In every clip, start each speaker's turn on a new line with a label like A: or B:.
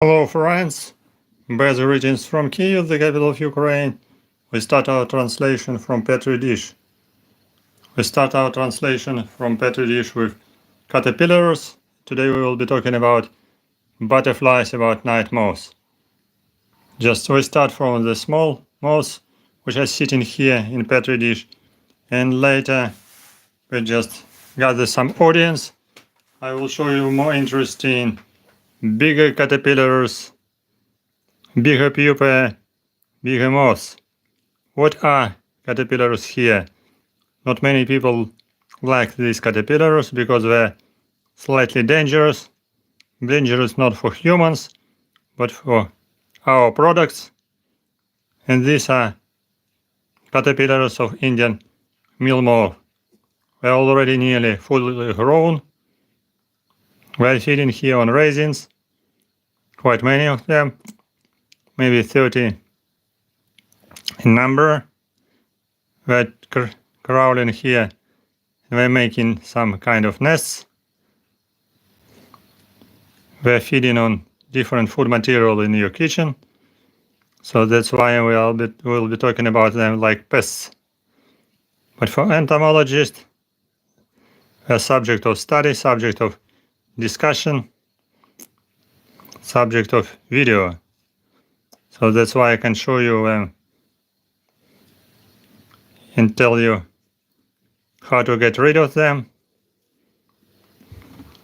A: Hello friends, best greetings from Kyiv, the capital of Ukraine. We start our translation from Petri dish. With caterpillars. Today we will be talking about butterflies, about night moths. Just we start from the small moths which are sitting here in Petri dish, and later we just gather some audience. I will show you more interesting bigger caterpillars, bigger pupae, bigger moths. What are caterpillars here? Not many people like these caterpillars because they're slightly dangerous. Dangerous not for humans, but for our products. And these are caterpillars of Indian meal moth. They're already nearly fully grown. We're feeding here on raisins, quite many of them, maybe 30 in number. We're crawling here, we're making some kind of nests. We're feeding on different food material in your kitchen, so that's why we'll be talking about them like pests. But for entomologists, a subject of study, subject of discussion, subject of video. So that's why I can show you and tell you how to get rid of them,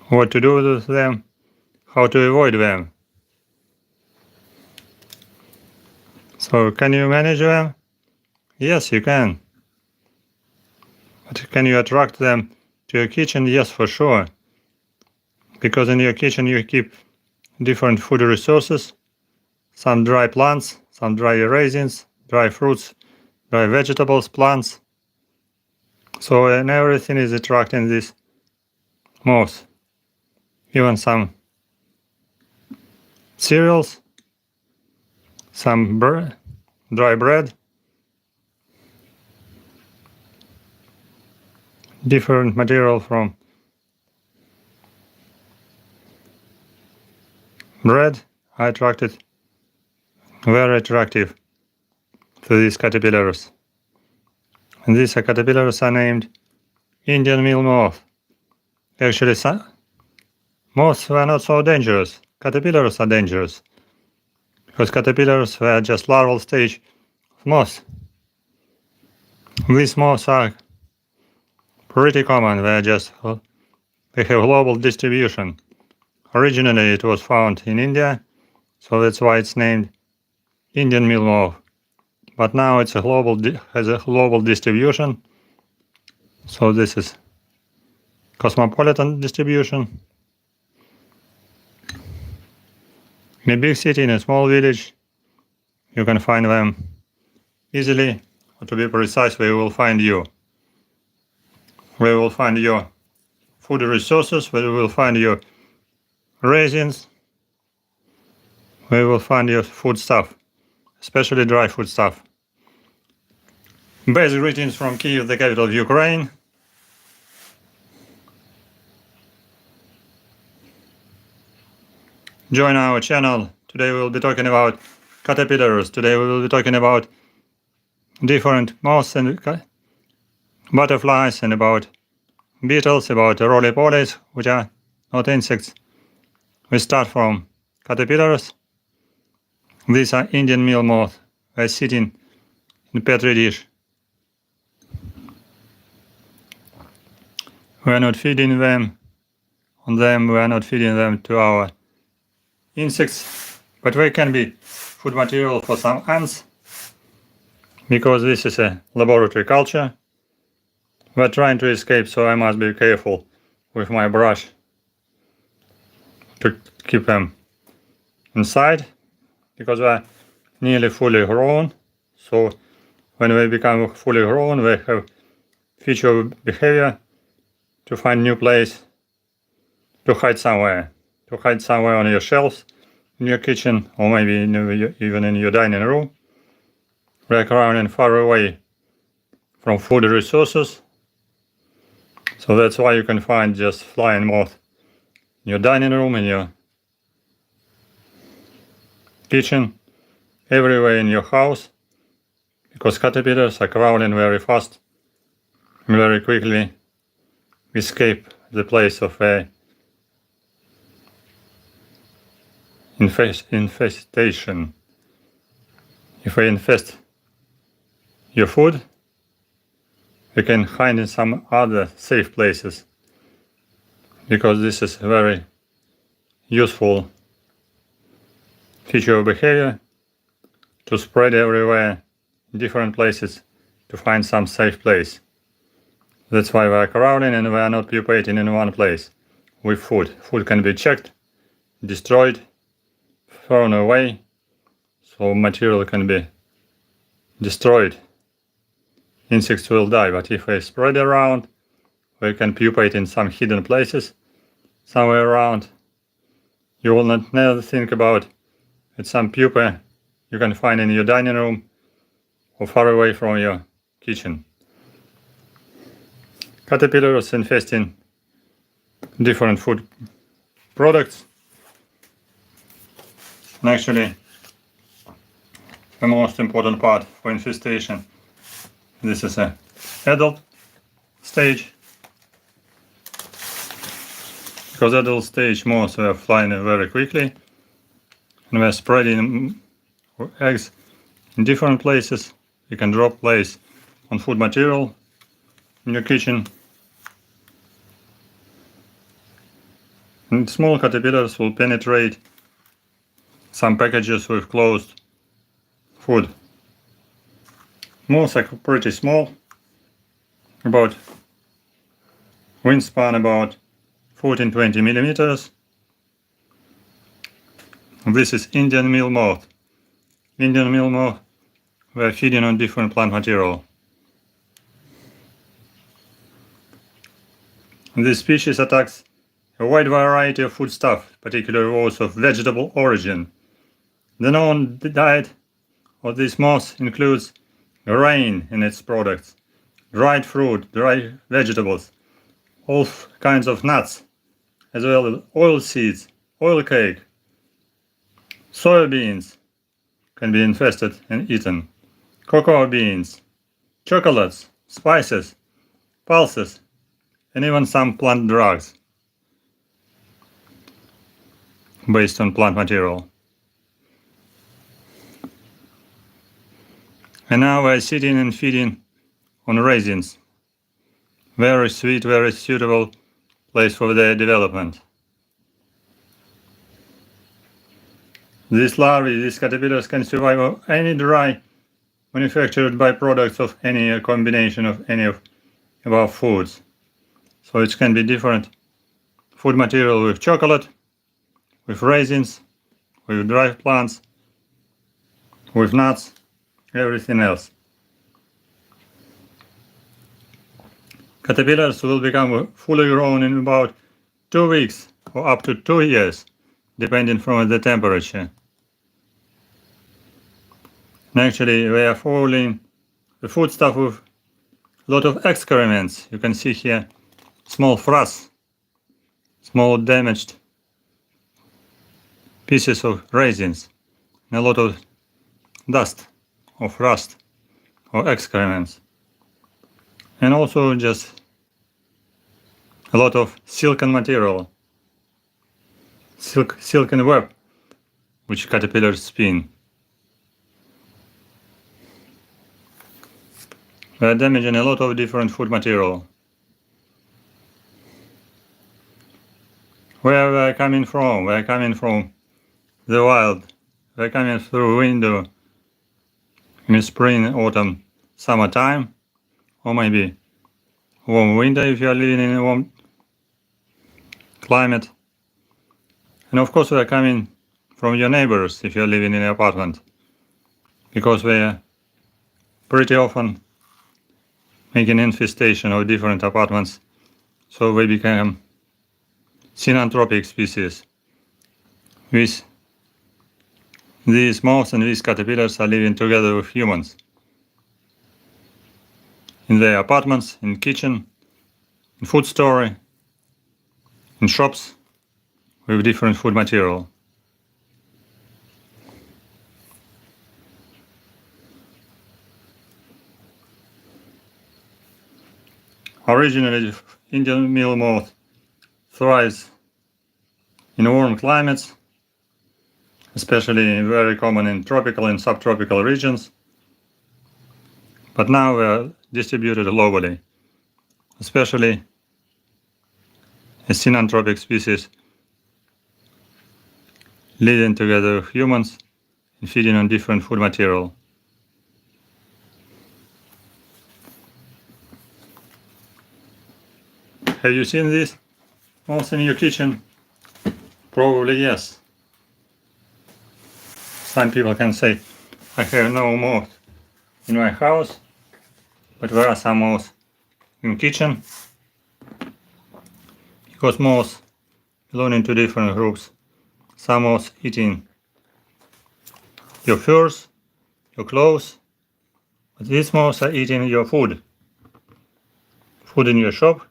A: what to do with them, how to avoid them. So can you manage them? Yes, you can. But can you attract them to your kitchen? Yes, for sure. Because in your kitchen you keep different food resources, some dry plants, some dry raisins, dry fruits, dry vegetables, plants. So and everything is attracting these moths. Even some cereals, some dry bread, different material from bread are attracted, very attractive to these caterpillars. And these caterpillars are named Indian meal moth. Actually, moths were not so dangerous. Caterpillars are dangerous. Because caterpillars were just larval stage of moths. These moths are pretty common. They have global distribution. Originally it was found in India, so that's why it's named Indian meal moth. But now it's has a global distribution. So this is cosmopolitan distribution. In a big city, in a small village, you can find them easily. Or to be precise, we will find you. We will find your food resources, we will find your raisins, we will find your food stuff, especially dry food stuff. Best greetings from Kyiv, the capital of Ukraine. Join our channel. Today we will be talking about caterpillars. Today we will be talking about different moths and butterflies, and about beetles, about ROLLY, which are not insects. We start from caterpillars. These are Indian meal moth. They're sitting in Petri dish. We are not feeding them on them. We are not feeding them to our insects, but they can be food material for some ants, because this is a laboratory culture. We're trying to escape, so I must be careful with my brush to keep them inside, because they're nearly fully grown. So when they become fully grown, they have feature behavior to find new place to hide somewhere. To hide somewhere on your shelves in your kitchen, or maybe even in your dining room. They're crawling far away from food resources. So that's why you can find just flying moth in your dining room, in your kitchen, everywhere in your house, because caterpillars are crawling very fast, very quickly escape the place of a infestation. If they infest your food, you can hide in some other safe places, because this is a very useful feature of behavior to spread everywhere in different places to find some safe place. That's why we are crowding and we are not pupating in one place with food. Food can be checked, destroyed, thrown away, so material can be destroyed. Insects will die, but if they spread around, they can pupate in some hidden places somewhere around. You will not never think about it. Some pupa you can find in your dining room or far away from your kitchen. Caterpillars infesting different food products. And actually, the most important part for infestation, this is a adult stage. Because adult stage moths are flying very quickly and we're spreading eggs in different places. You can drop place on food material in your kitchen. And small caterpillars will penetrate some packages with closed food. Moths are pretty small, about wingspan about 14-20 millimeters. This is Indian meal moth. Indian meal moth, we are feeding on different plant material. This species attacks a wide variety of foodstuff, particularly those of vegetable origin. The known diet of this moth includes grain in its products, dried fruit, dried vegetables, all kinds of nuts, as well as oil seeds, oil cake, soybeans can be infested and eaten, cocoa beans, chocolates, spices, pulses, and even some plant drugs based on plant material. And now we're sitting and feeding on raisins. Very sweet, very suitable place for their development. These larvae, these caterpillars can survive on any dry manufactured byproducts of any combination of any of our foods. So it can be different food material with chocolate, with raisins, with dry plants, with nuts, everything else. Caterpillars will become fully grown in about 2 weeks or up to 2 years, depending from the temperature. And actually, they are following the foodstuff with a lot of excrements. You can see here small frass, small damaged pieces of raisins, and a lot of dust of rust or excrements. And also just a lot of silken material, silken web, which caterpillars spin. We are damaging a lot of different food material. Where we are coming from? We are coming from the wild. We are coming through window in spring, autumn, summertime, or maybe warm winter if you are living in a warm climate. And of course we are coming from your neighbors if you are living in an apartment, because they are pretty often making infestation of different apartments, so they become synanthropic species. These moths and these caterpillars are living together with humans in their apartments, in kitchen, in food store, in shops with different food material. Originally, Indian meal moth thrives in warm climates, especially very common in tropical and subtropical regions. But now they are distributed globally, especially as synanthropic species living together with humans and feeding on different food material. Have you seen this moth in your kitchen? Probably yes. Some people can say, I have no moth in my house, but there are some moths in kitchen, because moths belong to different groups. Some moths eating your furs, your clothes, but these moths are eating your food. Food in your shop,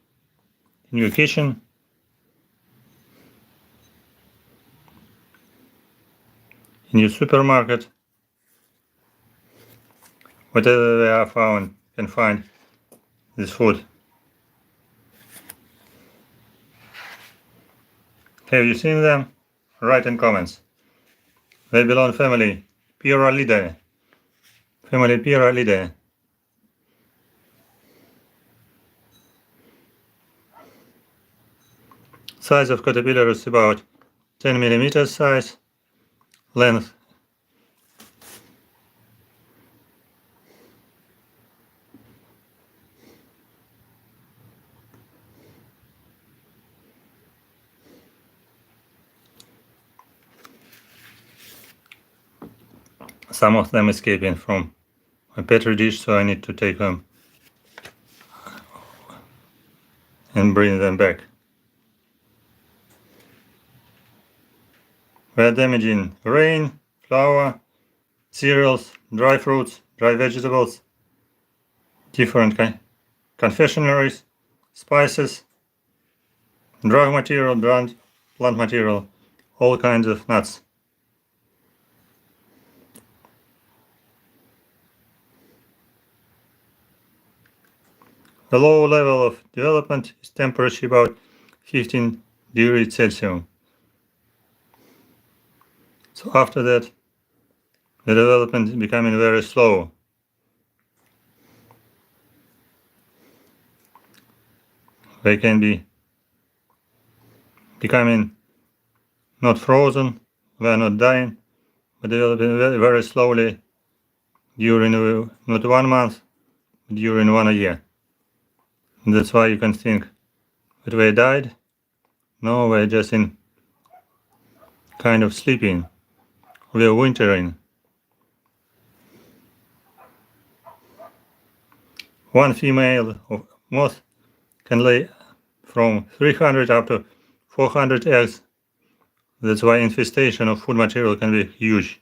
A: in your kitchen. In your supermarket. Whatever they are found, can find this food. Have you seen them? Write in comments. They belong family Pyralidae. Family Pyralidae. Size of caterpillar is about 10 millimeters size. Length some of them escaping from my petri dish, so I need to take them and bring them back. They are damaging grain, flour, cereals, dry fruits, dry vegetables, different confectionaries, spices, drug material, plant material, all kinds of nuts. The low level of development is temperature about 15 degrees Celsius. So after that, the development is becoming very slow. They can be becoming not frozen, they are not dying, but developing very, very slowly during not 1 month, but during 1 year. And that's why you can think that they died. No, they're just in kind of sleeping. They're wintering. One female of moth can lay from 300 up to 400 eggs. That's why infestation of food material can be huge.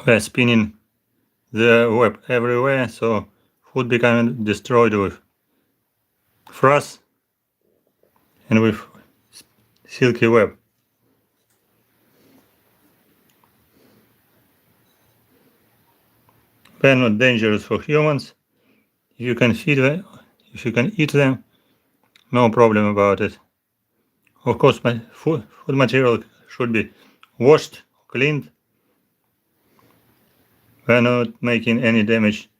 A: They're spinning the web everywhere, so food becoming destroyed with frost and with silky web. They're not dangerous for humans. If you can feed them, if you can eat them, no problem about it. Of course, my food material should be washed, cleaned. They're not making any damage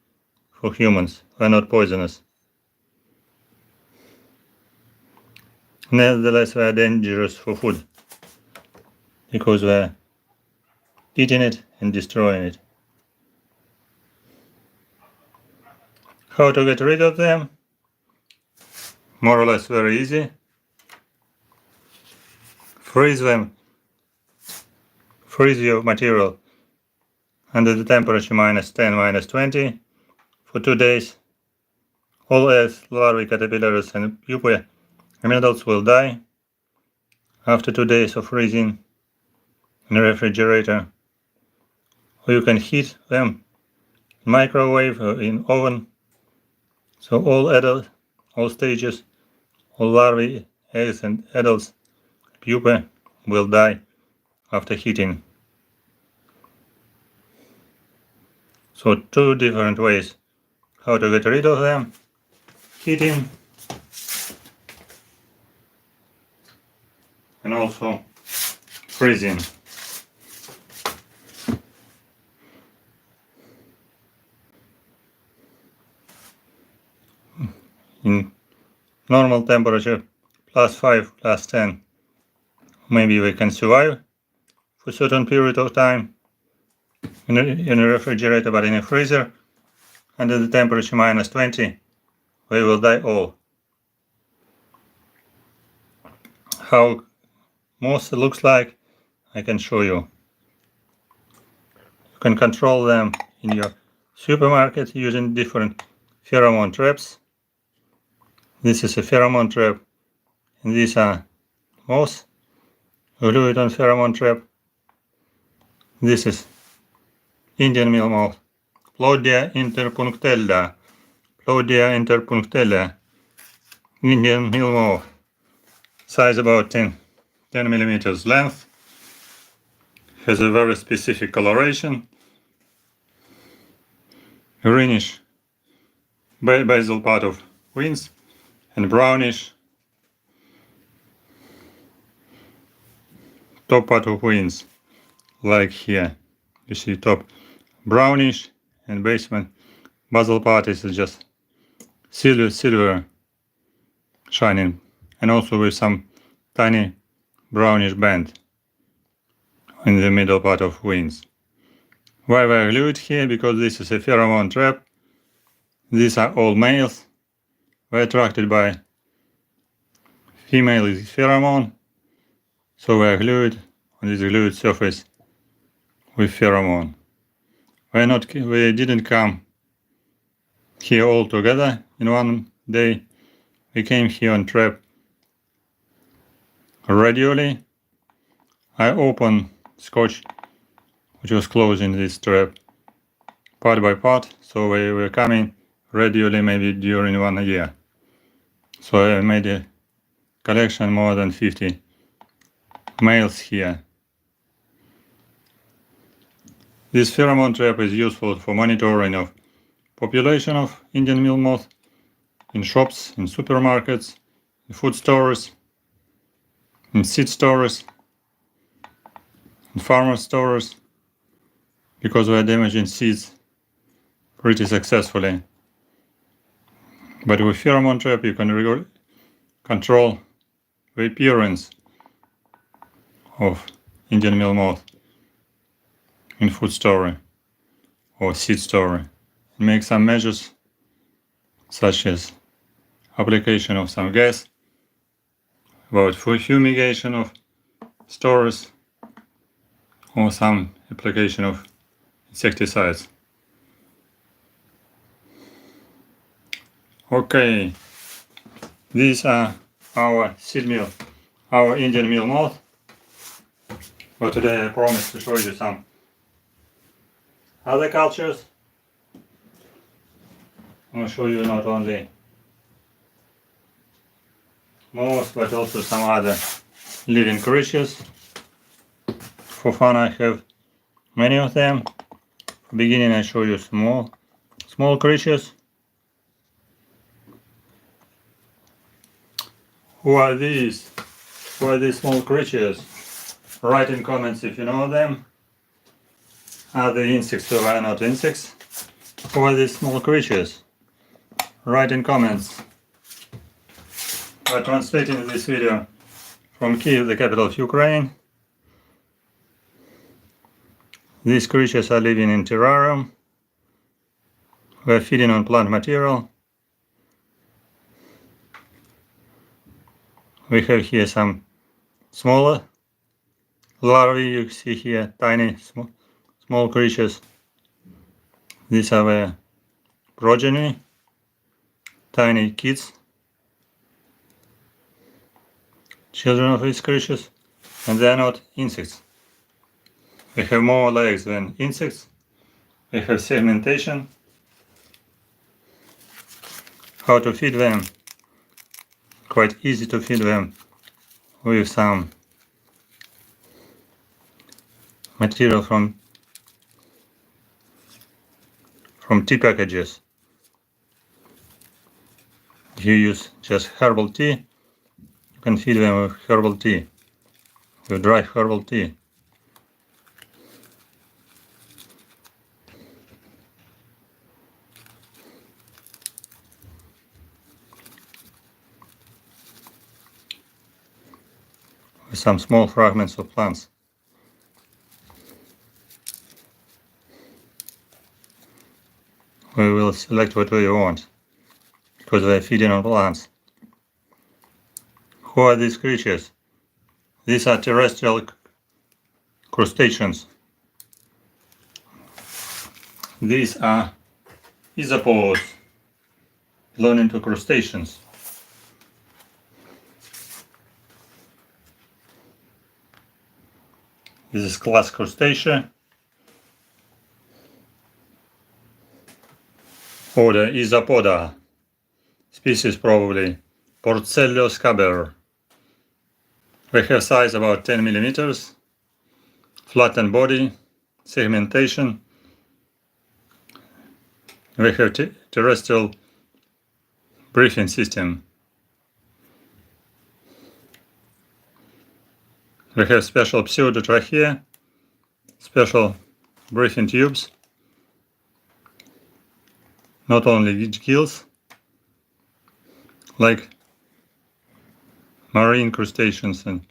A: for humans. They're not poisonous. Nevertheless, they are dangerous for food because they're eating it and destroying it. How to get rid of them? More or less very easy. Freeze them. Freeze your material under the temperature -10, -20 for 2 days. All eggs, larvae, caterpillars and pupae and adults will die after 2 days of freezing in a refrigerator. Or you can heat them in microwave or in oven. So all stages, all larvae, eggs and adults, pupae will die after heating. So two different ways how to get rid of them: heating and also freezing. In normal temperature, +5, +10, maybe we can survive for a certain period of time in a refrigerator, but in a freezer, under the temperature -20, we will die all. How moths looks like, I can show you. You can control them in your supermarket using different pheromone traps. This is a pheromone trap, and these are moths glued on pheromone trap. This is Indian meal moth, Plodia interpunctella, Indian meal moth, size about 10 millimeters length, has a very specific coloration, greenish basal part of wings and brownish top part of wings, like here. You see top brownish and basal part is just silver shining, and also with some tiny brownish band in the middle part of wings. Why we are glued here? Because this is a pheromone trap. These are all males. We're attracted by female pheromone, so we are glued on this glued surface with pheromone. We didn't come here all together in one day. We came here on trap radially. I opened scotch which was closing this trap part by part, so we were coming radially maybe during 1 year. So I made a collection more than 50 males here. This pheromone trap is useful for monitoring of population of Indian meal moth in shops, in supermarkets, in food stores, in seed stores, in farmer stores, because we are damaging seeds pretty successfully. But with pheromone trap you can control the appearance of Indian meal moth in food store or seed store, and make some measures such as application of some gas, about fumigation of stores, or some application of insecticides. Okay, these are our seed meal, our Indian meal moth. But today I promised to show you some other cultures. I'm going to show you not only moths but also some other living creatures. For fun I have many of them. For beginning I show you small creatures. Who are these? Who are these small creatures? Write in comments if you know them. Are they insects or are not insects? Who are these small creatures? Write in comments. I'm translating this video from Kyiv, the capital of Ukraine. These creatures are living in terrarium. We are feeding on plant material. We have here some smaller larvae. You see here tiny small creatures. These are the progeny, tiny kids, children of these creatures, and they are not insects. They have more legs than insects. They have segmentation. How to feed them? Quite easy to feed them with some material from from tea packages. If you use just herbal tea, you can feed them with herbal tea, with dry herbal tea. With some small fragments of plants. We will select what we want, because we are feeding on plants. Who are these creatures? These are terrestrial crustaceans. These are isopods belonging to crustaceans. This is class Crustacea. Order Isopoda. Species probably Porcellus caber. They have size about 10 millimeters, flattened body, segmentation. They have terrestrial breathing system. They have special pseudotrachea, special breathing tubes, not only with gills, like marine crustaceans and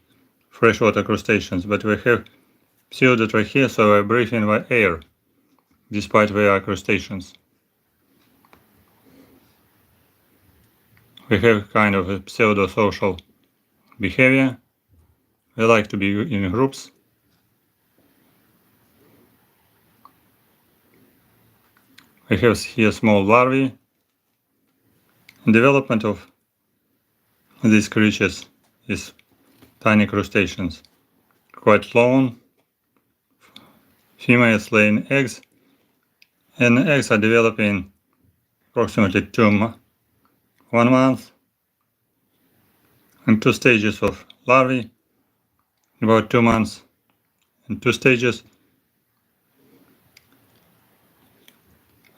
A: freshwater crustaceans, but we have pseudotrachea, so we breathe in by air, despite we are crustaceans. We have kind of a pseudo-social behavior. We like to be in groups. We have here small larvae. Development of these creatures, these tiny crustaceans, quite long. Females laying eggs, and eggs are developing approximately 1 month, and 2 stages of larvae, about 2 months, and 2 stages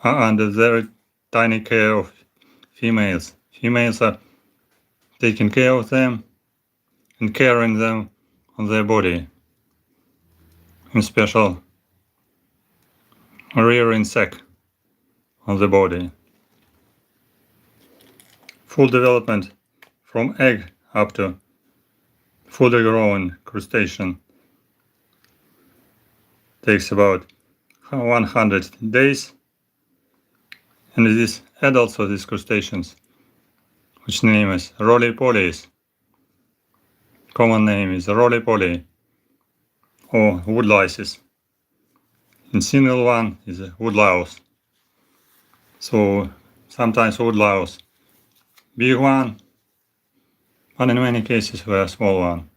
A: are under very tiny care of females. Females are taking care of them and carrying them on their body in special rearing sac on the body. Full development from egg up to fully grown crustacean takes about 100 days, and these adults of these crustaceans, which name is ROLLY POLLIES, common name is ROLLY polly or woodlices. In single one is a woodlouse. So sometimes woodlouse big one, but in many cases we are small one.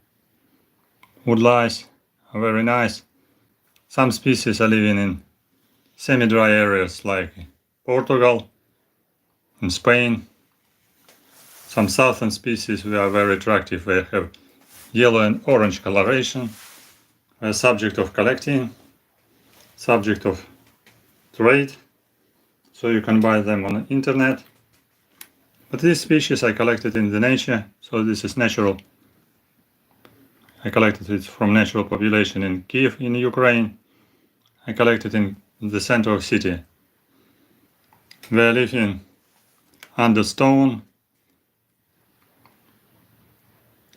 A: Woodlice are very nice. Some species are living in semi-dry areas like Portugal and Spain. Some southern species we are very attractive. They have yellow and orange coloration. They are subject of collecting, subject of trade, so you can buy them on the internet. But these species I collected in the nature, so this is natural. I collected it from natural population in Kyiv in Ukraine. I collected in the center of city. They are living under stone,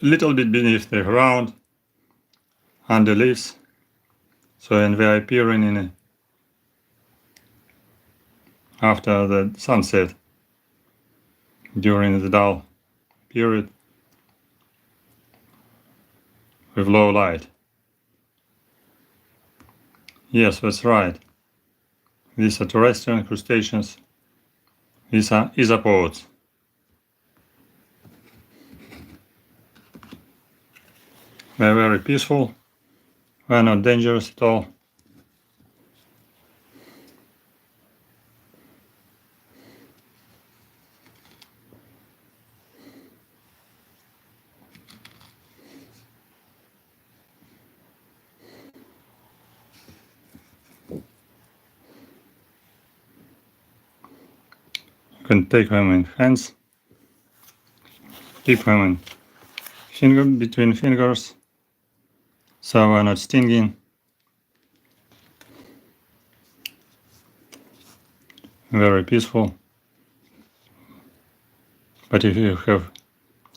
A: little bit beneath the ground, under leaves. So and they are appearing in after the sunset, during the dull period with low light. Yes, that's right. These are terrestrial crustaceans. These are isopods. They're very peaceful. They're not dangerous at all. can take them in hands, keep them in between fingers, so we're not stinging. Very peaceful. But if you have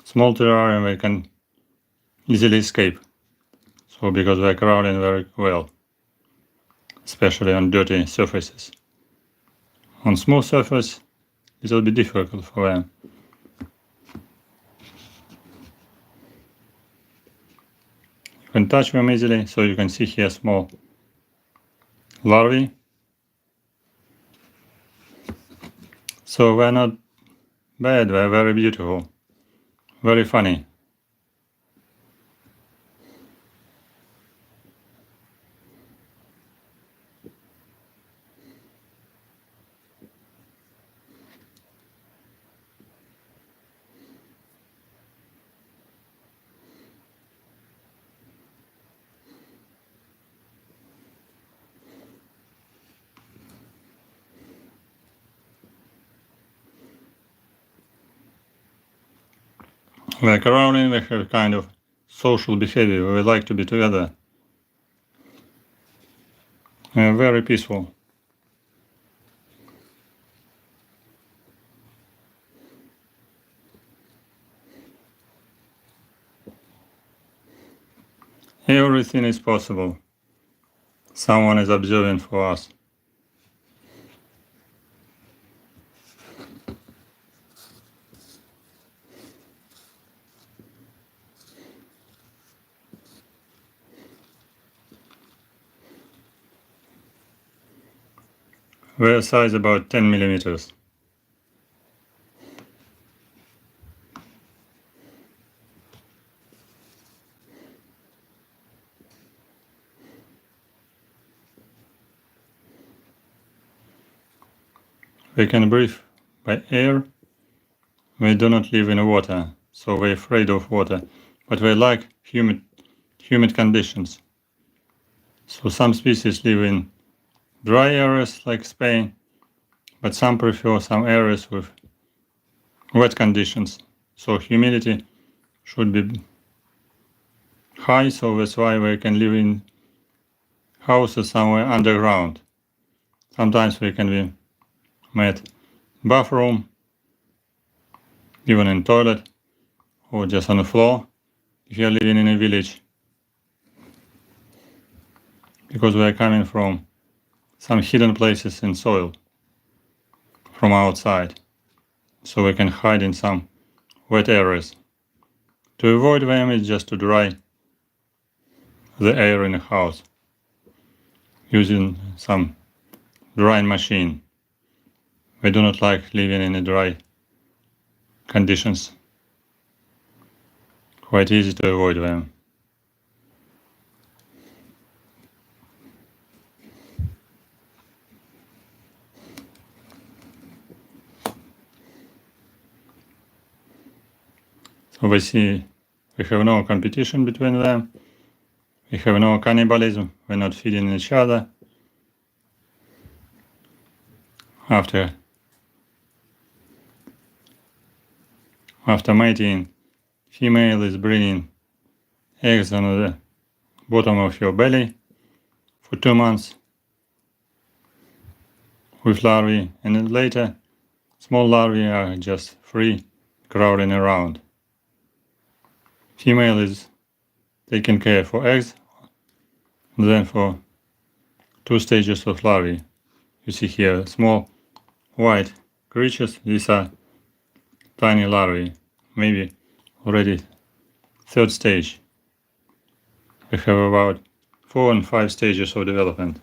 A: small terrarium, they can easily escape. So because they're crawling very well, especially on dirty surfaces. On smooth surface, it will be difficult for them. You can touch them easily, so you can see here small larvae. So they're not bad, they're very beautiful, very funny. Like around in, they have kind of social behavior. We like to be together. They're very peaceful. Everything is possible. Someone is observing for us. Their size about 10 millimeters. They can breathe by air. They do not live in water, so they're afraid of water, but they like humid conditions. So some species live in dry areas like Spain, but some prefer some areas with wet conditions. So humidity should be high, so that's why they can live in houses somewhere underground. Sometimes they can be made bathroom, even in toilet, or just on the floor if you're living in a village. Because we're coming from some hidden places in soil from outside, so we can hide in some wet areas. To avoid them is just to dry the air in the house using some drying machine. We do not like living in dry conditions. Quite easy to avoid them. So we see we have no competition between them. We have no cannibalism. We're not feeding each other. After mating, female is bringing eggs on the bottom of your belly for 2 months with larvae, and then later small larvae are just free crawling around. Female is taking care for eggs, and then for 2 stages of larvae. You see here small white creatures. These are tiny larvae, maybe already 3rd stage. We have about 4 and 5 stages of development.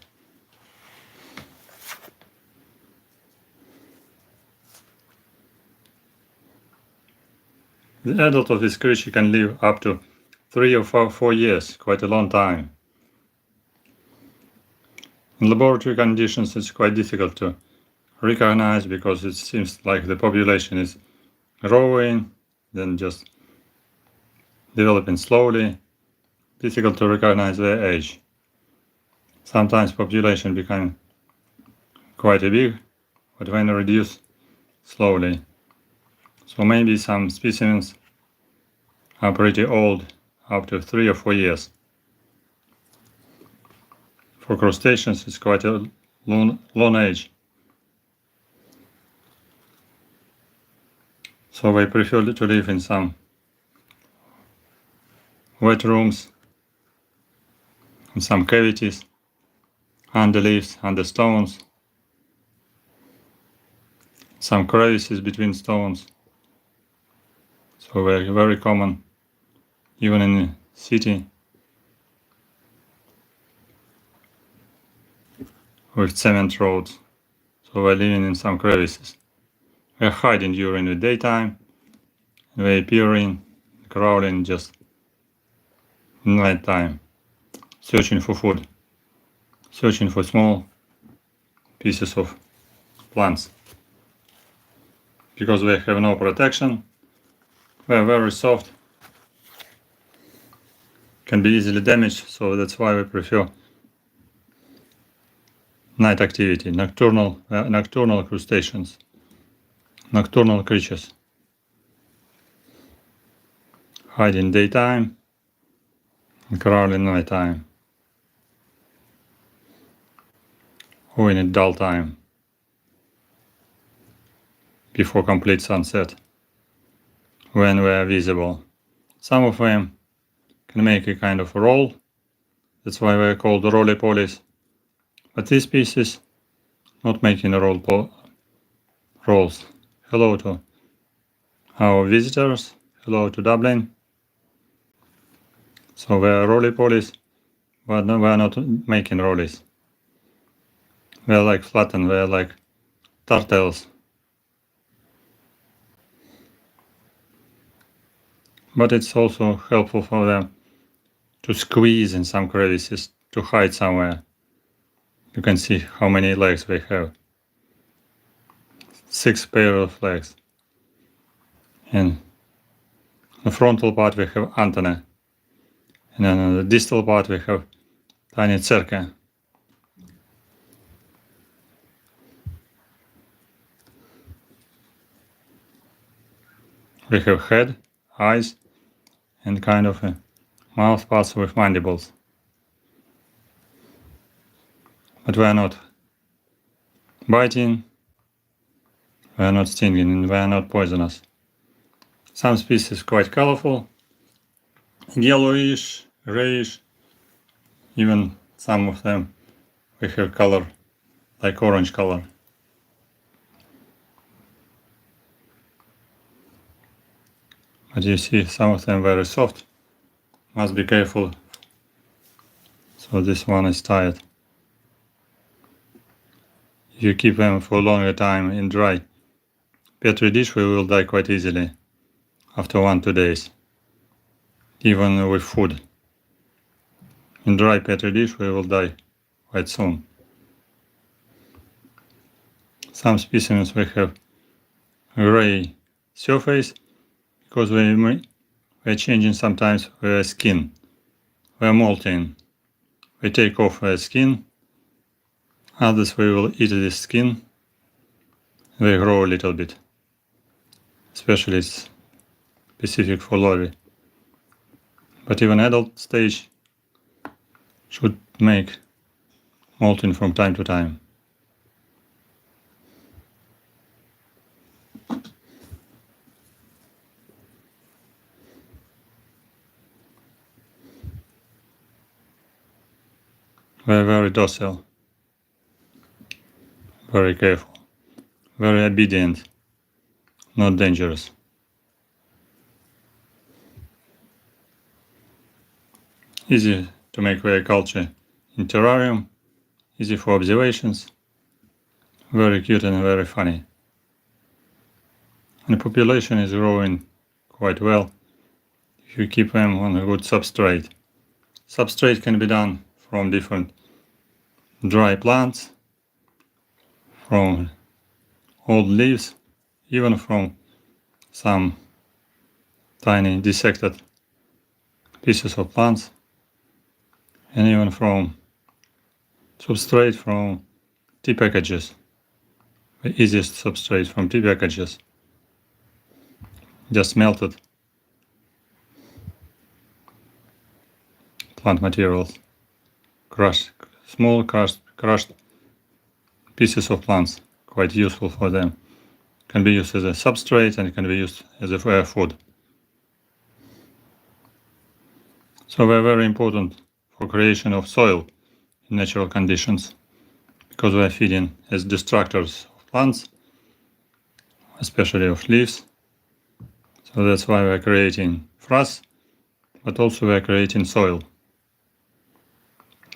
A: The adult of this creature can live up to 3 or 4 years, quite a long time. In laboratory conditions, it's quite difficult to recognize because it seems like the population is growing, then just developing slowly. Difficult to recognize their age. Sometimes population become quite big, but when reduced slowly. So maybe some specimens are pretty old, up to 3 or 4 years. For crustaceans, it's quite a long age. So they prefer to live in some wet rooms, in some cavities, under leaves, under stones, some crevices between stones. So very, very common, even in the city, with cement roads. So they're living in some crevices. They're hiding during the daytime, they appearing, crawling just night time, searching for food, searching for small pieces of plants. Because they have no protection, they're very soft, can be easily damaged, so that's why we prefer night activity, nocturnal crustaceans, nocturnal creatures. Hide in daytime and crawl in nighttime, or in a dull time, before complete sunset, when they are visible. Some of them can make a kind of roll, that's why they're called ROLLY POLLIES. But this species not making rolls. Hello to our visitors, hello to Dublin. So they are ROLLY POLLIES, but no, we are not making rollies. They are like flattened, they are like turtles. But it's also helpful for them to squeeze in some crevices, to hide somewhere. You can see how many legs they have. 6 pair of legs. And the frontal part we have antennae. And then on the distal part we have tiny cerca. We have head, eyes, and kind of a mouth parts with mandibles. But we are not biting, we are not stinging, and we are not poisonous. Some species quite colorful, yellowish, grayish, even some of them we have color like orange color. But you see some of them very soft, must be careful. So this one is tired. If you keep them for a longer time in dry petri dish, they will die quite easily after 1-2 days, even with food. In dry petri dish, they will die quite soon. Some specimens we have gray surface because we're changing sometimes their skin. They're molting. We take off their skin. Others we will eat this skin. They grow a little bit. Especially it's specific for larvae. But even adult stage should make molting from time to time. They're very docile, very careful, very obedient, not dangerous. Easy to make their culture in terrarium, easy for observations, very cute and very funny. And the population is growing quite well if you keep them on a good substrate. Substrate can be done from different dry plants, from old leaves, even from some tiny dissected pieces of plants, and even from substrate from tea packages. the easiest substrate from tea packages. Just melted plant materials, small crushed pieces of plants, quite useful for them. Can be used as a substrate and can be used as a food. So they're very important for creation of soil in natural conditions, because they're feeding as destructors of plants, especially of leaves. So that's why we're creating frass, but also we're creating soil.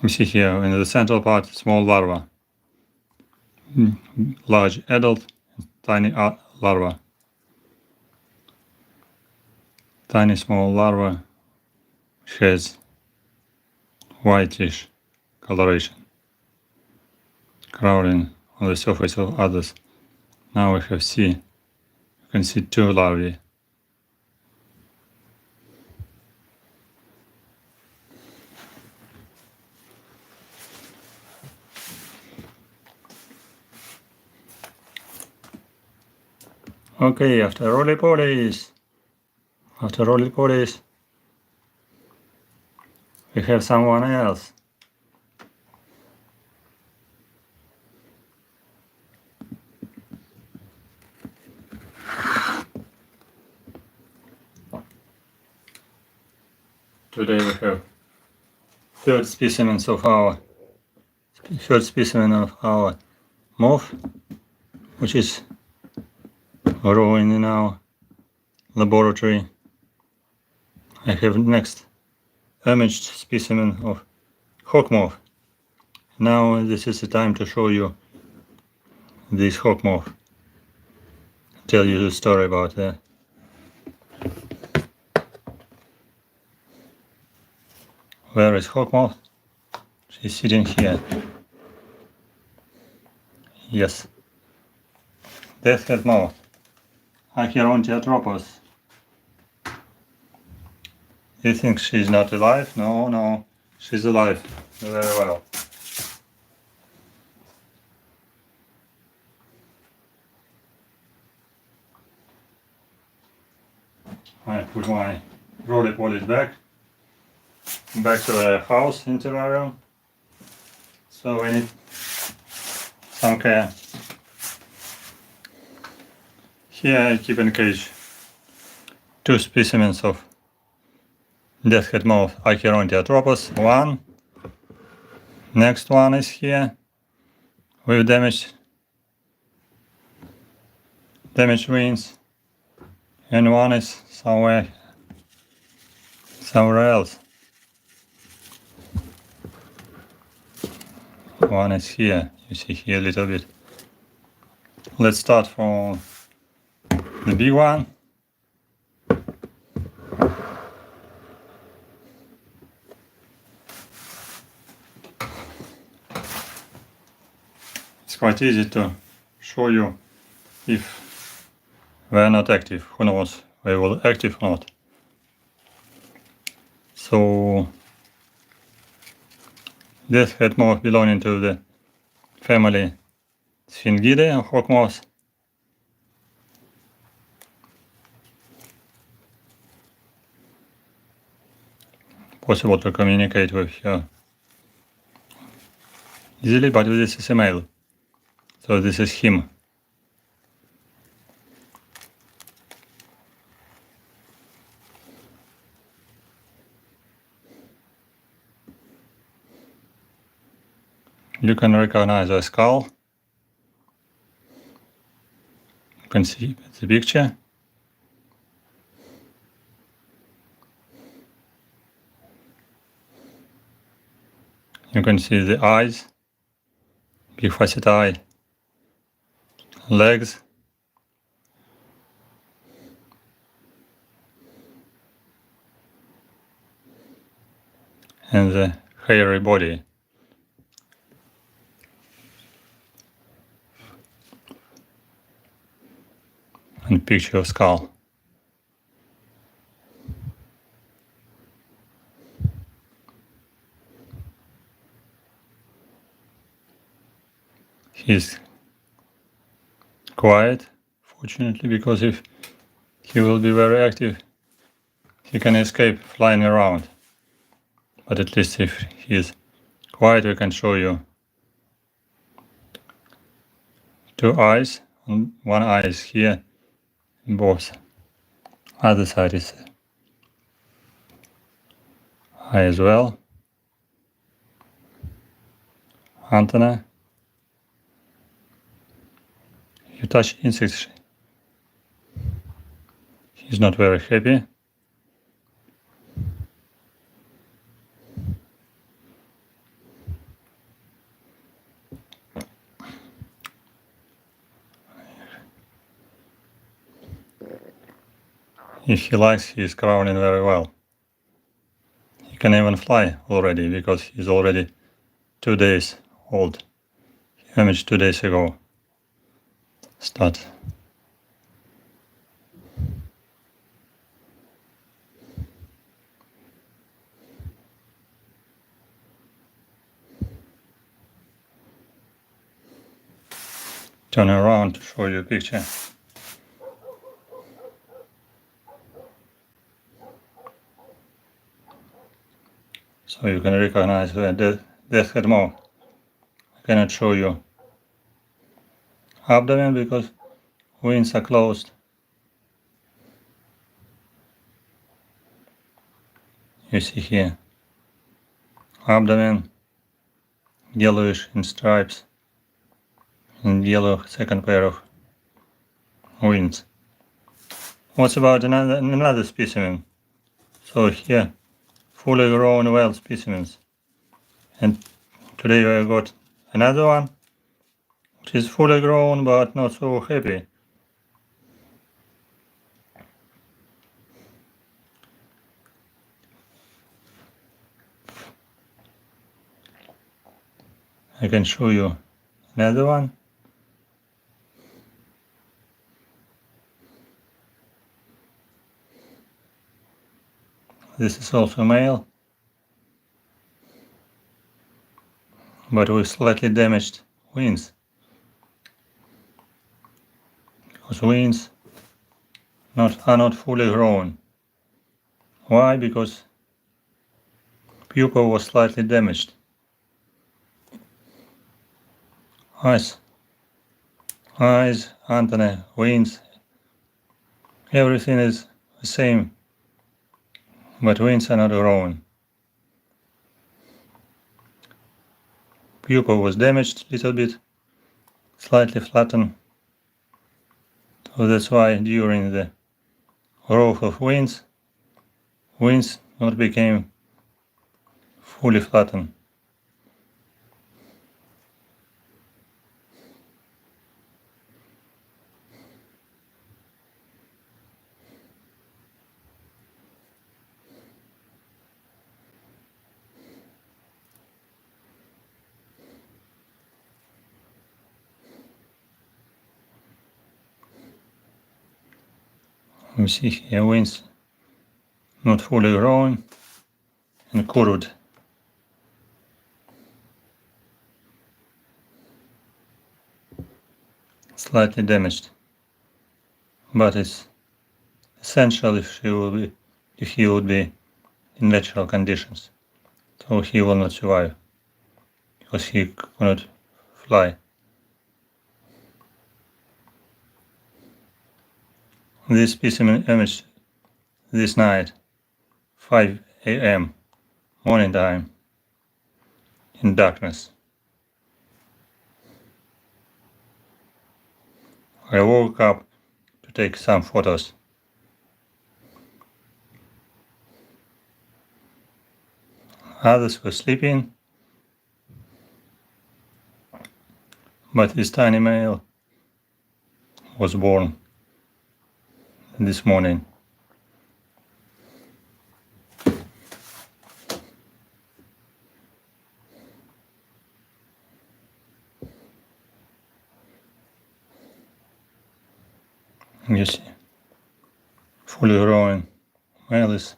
A: We see here in the central part small larva, large adult, tiny larva, tiny small larva which has whitish coloration, crawling on the surface of others. Now we you can see two larvae. Okay, after roly-polies, we have someone else. Today we have third specimen of our moth, which is growing in our laboratory. I have next imaged specimen of HAWKMOTHS. Now this is the time to show you this HAWKMOTHS. Tell you the story about that. Where is HAWKMOTHS? She's sitting here. Yes. Deathhead moth. Acherontiatropus. You think she's not alive? No, she's alive. Very well. I put my roly-polies back to the house in terrarium. So we need some care. Here I keep in cage two specimens of deathhead moth Acherontiatropus. One. Next one is here with damaged wings, and one is somewhere else. One is here. You see here a little bit. Let's start from the big one. It's quite easy to show you if they are not active. Who knows, they will active or not. So deathhead moth belonging to the family Sphingidae of HAWKMOTHS. Possible to communicate with her easily, but this is a male, so this is him. You can recognize the skull. You can see the picture. You can see the eyes, big facet eye, legs, and the hairy body. And picture of skull. He's quiet, fortunately, because if he will be very active, he can escape flying around. But at least if he is quiet, we can show you two eyes. One eye is here, and both. Other side is eye as well. Antenna. You touch insects, he's not very happy. If he likes, he is crowning very well. He can even fly already because he's already 2 days old. He emerged 2 days ago. Start. Turn around to show you a picture. So you can recognize the death head moth. I cannot show you abdomen because wings are closed. You see here abdomen, yellowish in stripes, and yellow second pair of wings. What's about another specimen? So here, fully grown well specimens. And today I got another one, which is fully grown but not so happy. I can show you another one. This is also male, but with slightly damaged wings. Because wings are not fully grown. Why? Because pupa was slightly damaged. Eyes, antennae, wings, everything is the same, but wings are not grown. Pupa was damaged a little bit, slightly flattened, so that's why during the growth of wings not became fully flattened. We see here wings not fully grown and curved. Slightly damaged, but it's essential if he would be in natural conditions. So he will not survive because he cannot fly. This specimen emerged this night, 5 a.m. morning time, in darkness. I woke up to take some photos. Others were sleeping, but this tiny male was born this morning. You see, fully growing male is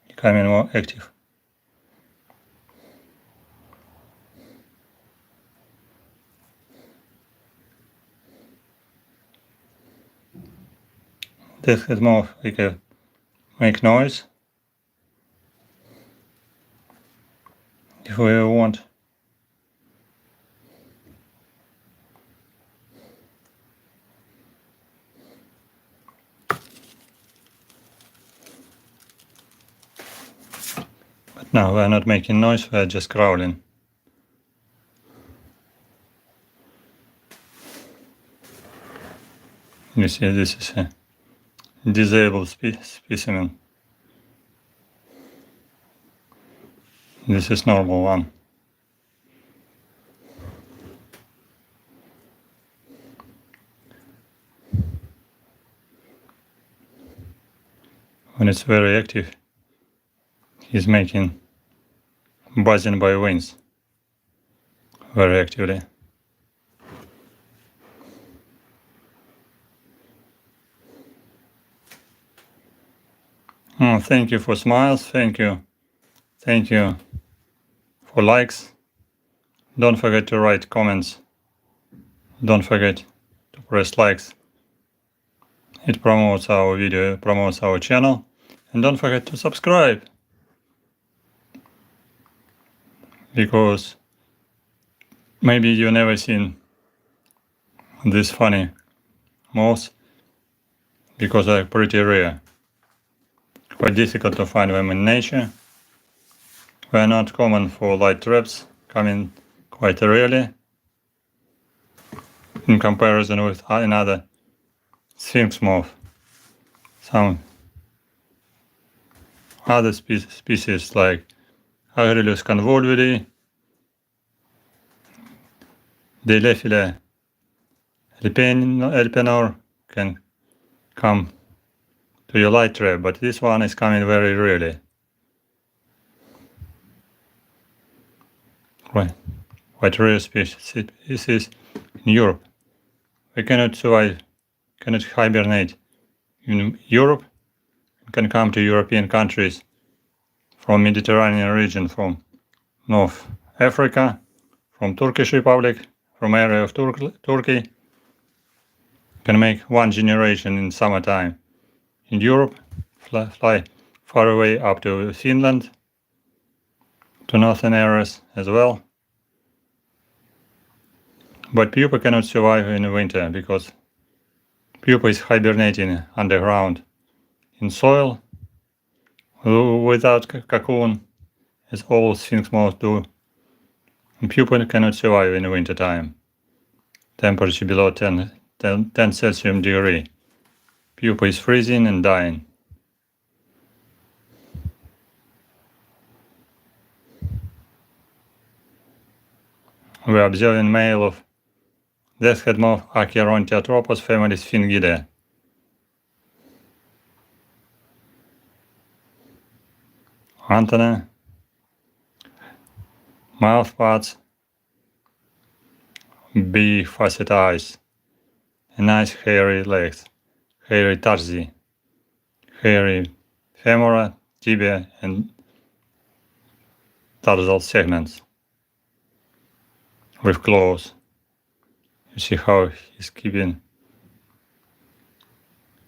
A: becoming more active. This is more we can make noise if we want. But now we're not making noise, we're just growling. You see, this is a disabled specimen. This is normal one. When it's very active, he's making buzzing by wings very actively. Oh, thank you for smiles, thank you for likes. Don't forget to write comments, don't forget to press likes. It promotes our video, promotes our channel, and don't forget to subscribe, because maybe you've never seen this funny moths, because they're pretty rare. Quite difficult to find them in nature. They are not common for light traps, coming quite rarely in comparison with another sphinx moth. Some other species like Agrilus convolvuli, Delephila elpenor can come to your light trap, but this one is coming very rarely. Right, quite rare species. This is in Europe. They cannot survive, cannot hibernate in Europe. It can come to European countries from Mediterranean region, from North Africa, from Turkish Republic, from area of Turkey. Can make one generation in summertime. In Europe, fly far away up to Finland, to northern areas as well. But pupa cannot survive in the winter because pupa is hibernating underground in soil without cocoon, as all sphinx moths do. And pupa cannot survive in the winter time. Temperature below 10 Celsius degree. Pupa is freezing and dying. We are observing male of deathhead moth Acherontiatropus family Sphingidae. Antennae, mouth parts, big facet eyes, and nice hairy legs, hairy tarsi, hairy femora, tibia, and tarsal segments with claws. You see how he's keeping,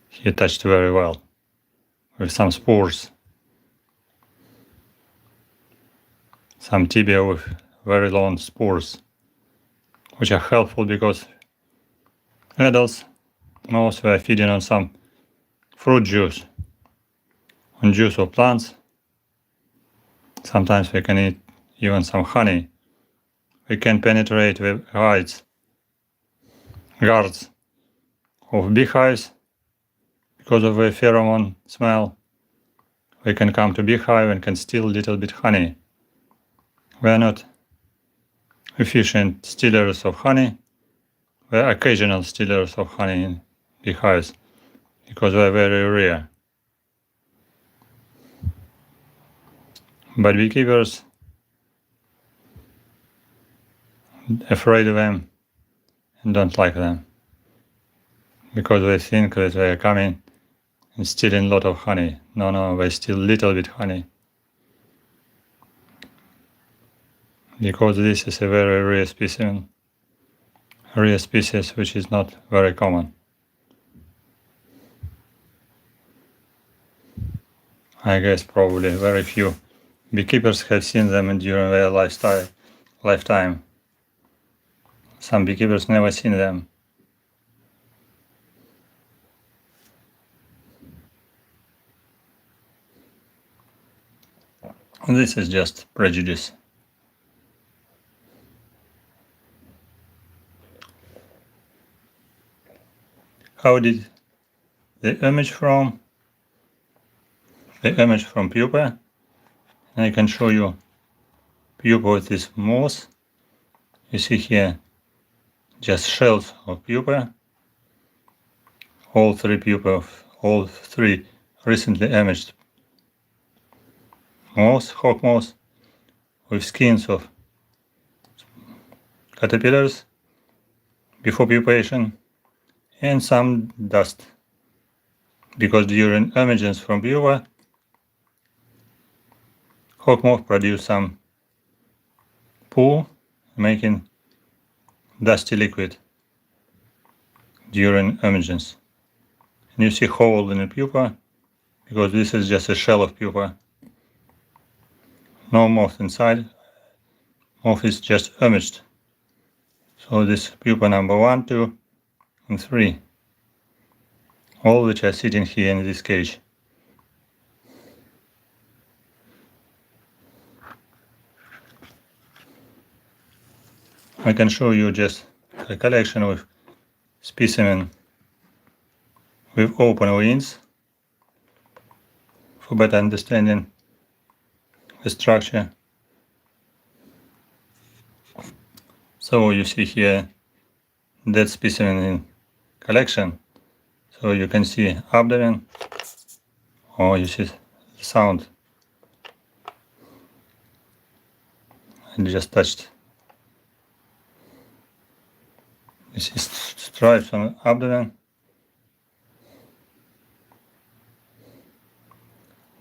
A: he attached very well with some spores. Some tibia with very long spores, which are helpful because adults moths were feeding on some fruit juice, on juice of plants. Sometimes we can eat even some honey. We can penetrate the guards of beehives because of the pheromone smell. We can come to beehive and can steal a little bit honey. We are not efficient stealers of honey. We are occasional stealers of honey in beehives because they are very rare. But beekeepers afraid of them and don't like them because they think that they are coming and stealing a lot of honey. No, they steal little bit honey. Because this is a very rare specimen, rare species which is not very common. I guess probably very few beekeepers have seen them during their lifetime. Some beekeepers never seen them. This is just prejudice. How did the image from pupa? And I can show you pupa with this moss. You see here just shells of pupa. All three recently imaged moths, HAWKMOTHS, with skins of caterpillars before pupation, and some dust, because during emergence from pupa, HAWKMOTH produce some poo, making dusty liquid during emergence. And you see hole in the pupa, because this is just a shell of pupa. No moth inside. Moth is just emerged. So this pupa number 1, 2, and 3, all which are sitting here in this cage. I can show you just a collection of specimen with open wings for better understanding the structure. So you see here that specimen in collection. So you can see abdomen, or you see the sound. I just touched. You see stripes on the abdomen.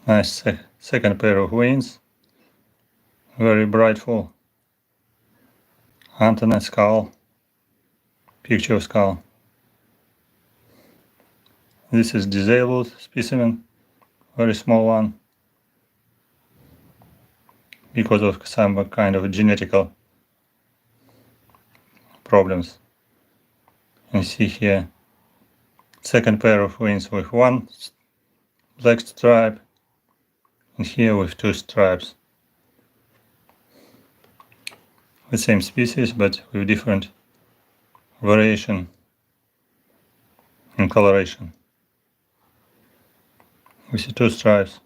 A: Nice second pair of wings. Very brightful. Antenna, skull. Picture of skull. This is disabled specimen. Very small one. Because of some kind of genetical problems. You see here second pair of wings with one black stripe, and here with 2 stripes. The same species but with different variation in coloration. We see 2 stripes.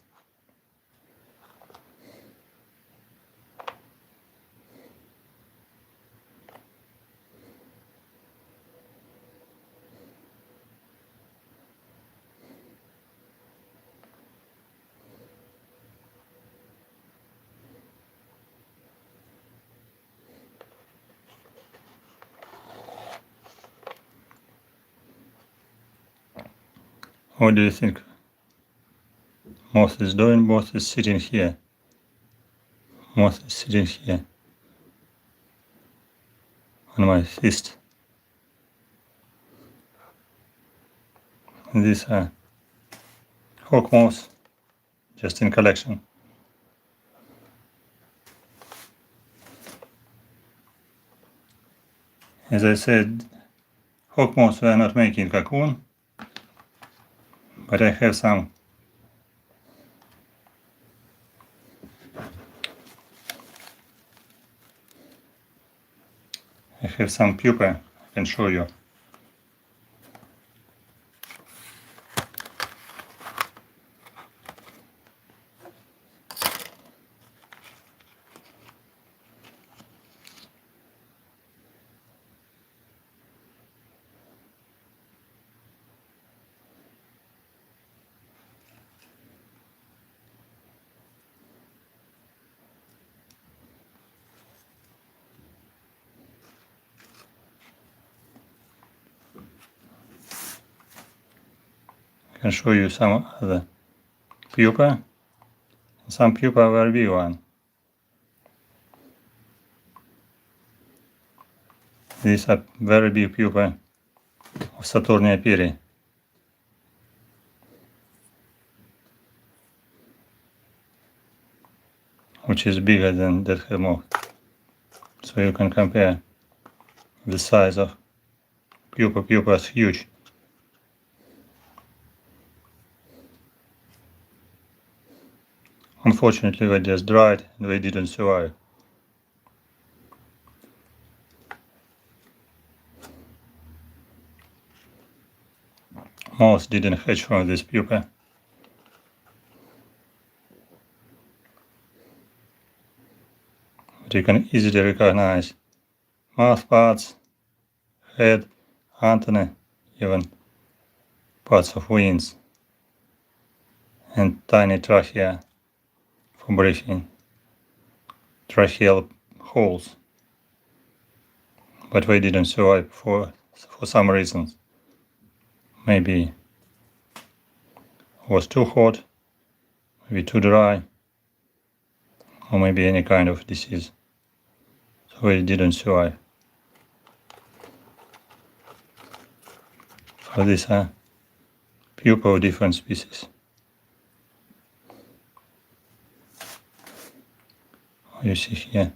A: What do you think moth is doing? Moth is sitting here. Moth is sitting here on my fist. And these are HAWKMOTHs, just in collection. As I said, HAWKMOTHs were not making cocoon, but I have some pupa I can show you. I can show you some other pupa. Some pupa were V1. These are very big pupa of Saturnia peri. which is bigger than that HAWKMOTHS. So you can compare the size of pupa. Pupa is huge. Unfortunately, they just dried and they didn't survive. Moths didn't hatch from this pupa. But you can easily recognize mouth parts, head, antennae, even parts of wings, and tiny trachea for breathing, tracheal holes. But they didn't survive for some reasons. Maybe it was too hot, maybe too dry, or maybe any kind of disease. So they didn't survive. So these are pupa of different species. You see here,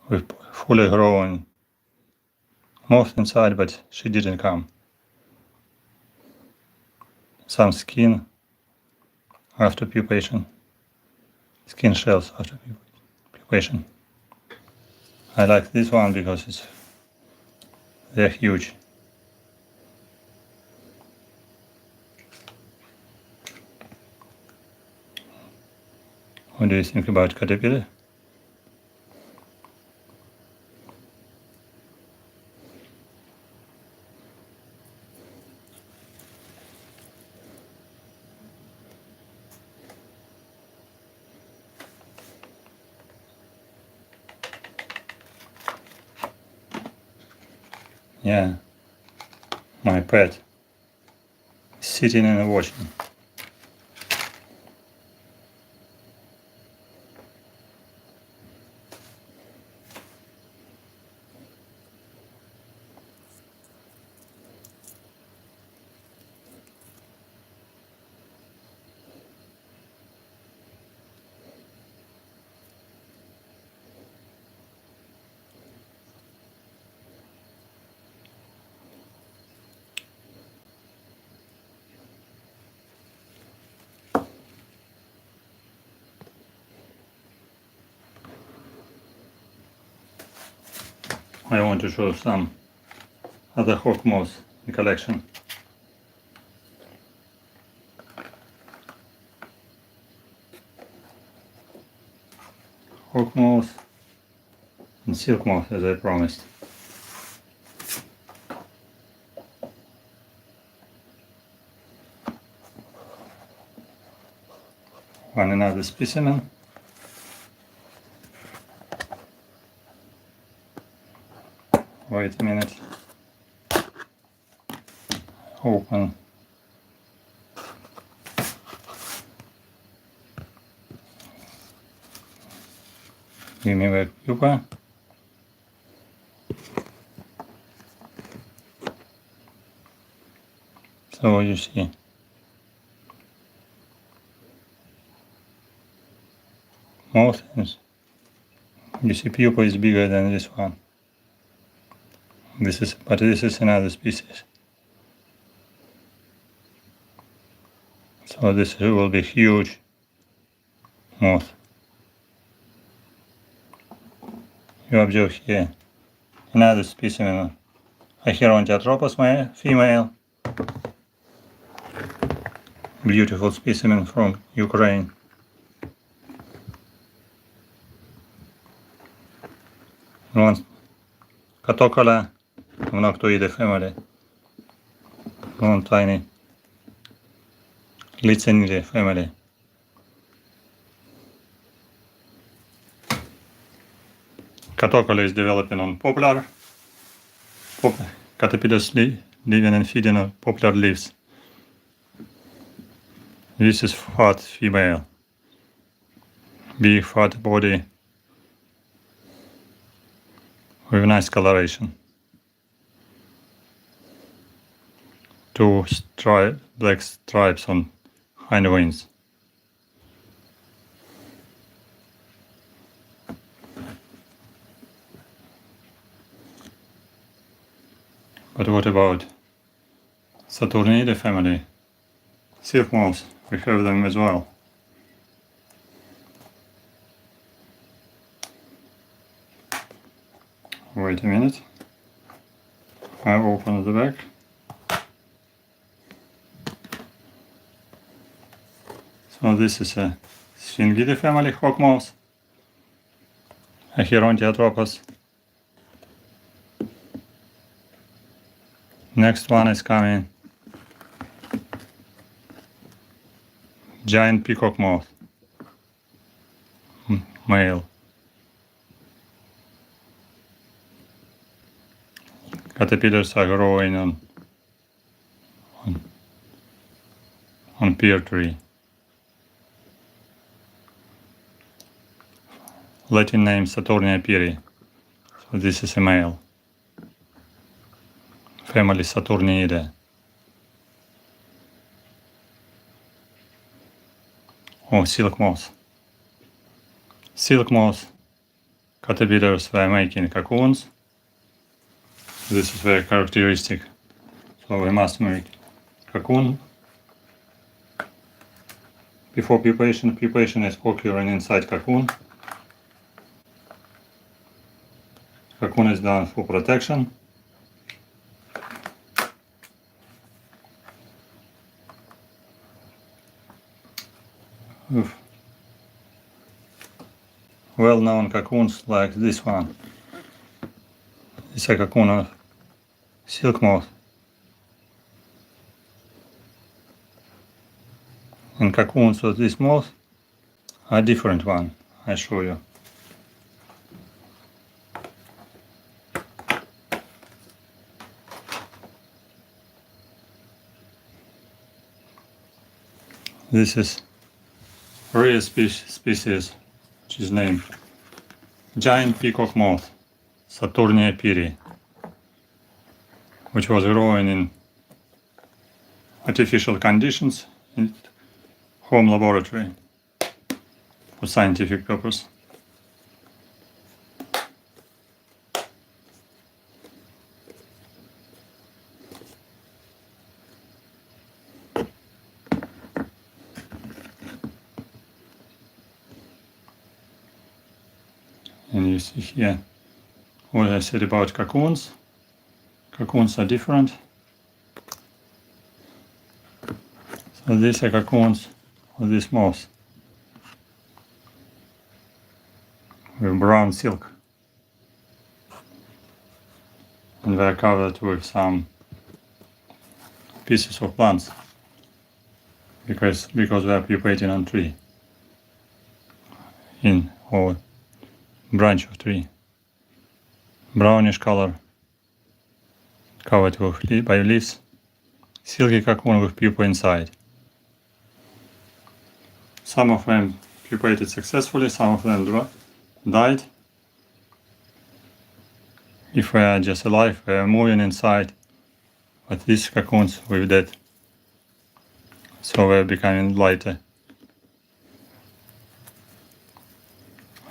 A: with fully grown moth inside, but she didn't come. Some skin after pupation, skin shells after pupation. I like this one because they're huge. What do you think about caterpillar? Yeah, my pet is sitting and watching. I want to show some other HAWKMOTHS in collection. HAWKMOTHS and silk moth, as I promised. One another specimen. Wait a minute. Open. Give me back pupa. So you see, moth is, you see pupa is bigger than this one. This is another species. So this will be huge moth. You observe here another specimen, Acherontiatropus female. Beautiful specimen from Ukraine. One Catocola, Noctoidae family. One tiny Lycinidae family. Catocola is developing on poplar. Caterpillars living and feeding on poplar leaves. This is fat female. Big fat body with nice coloration. Two black stripes on hind wings. But what about Saturniidae family? Silk moths, we have them as well. Wait a minute. I open the back. So this is a Sphingidae family HAWKMOTHS, a Gerontiotropus. Next one is coming. Giant peacock moth, male. Caterpillars are growing on pear tree. Latin name Saturnia piri. So this is a male. Family Saturniidae. Oh, silk moth. Silk moth. Caterpillars were making cocoons. This is very characteristic. So we must make cocoon before pupation. Pupation is occurring inside cocoon. Cocoon is done for protection. Well-known cocoons like this one. It's a cocoon of silk moth. And cocoons of this moth are different one. I show you. This is rare species, which is named giant peacock moth, Saturnia piri, which was growing in artificial conditions in home laboratory for scientific purpose. And you see here what I said about cocoons. Cocoons are different. So these are cocoons of this moth with brown silk. And they are covered with some pieces of plants because they are pupating on tree or branch of tree. Brownish color, covered by leaves, silky cocoon with pupa inside. Some of them pupated successfully, some of them died. If they are just alive, they are moving inside, but these cocoons were dead. So they are becoming lighter.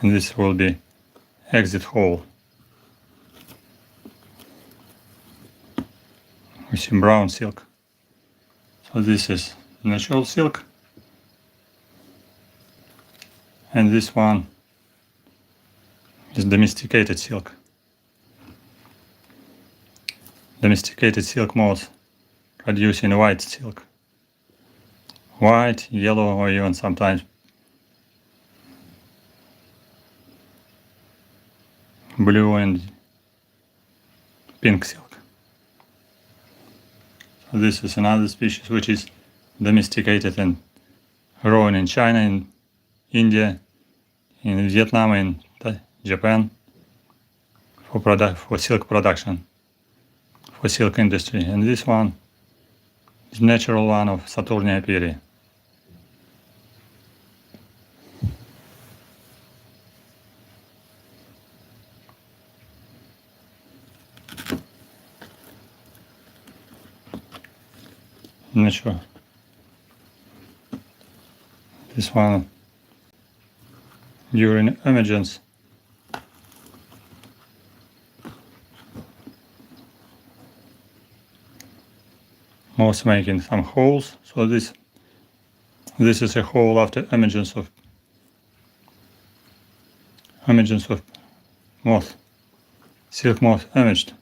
A: And this will be exit hole. We see brown silk. So this is natural silk. And this one is domesticated silk. Domesticated silk moths producing white silk. White, yellow, or even sometimes blue and pink silk. So this is another species which is domesticated and grown in China, in India, in Vietnam, and Japan for silk production, for silk industry. And this one is natural one of Saturnia piri. Natural. This one during emergence. moths making some holes. So this is a hole after emergence of moth. Silk moth emerged.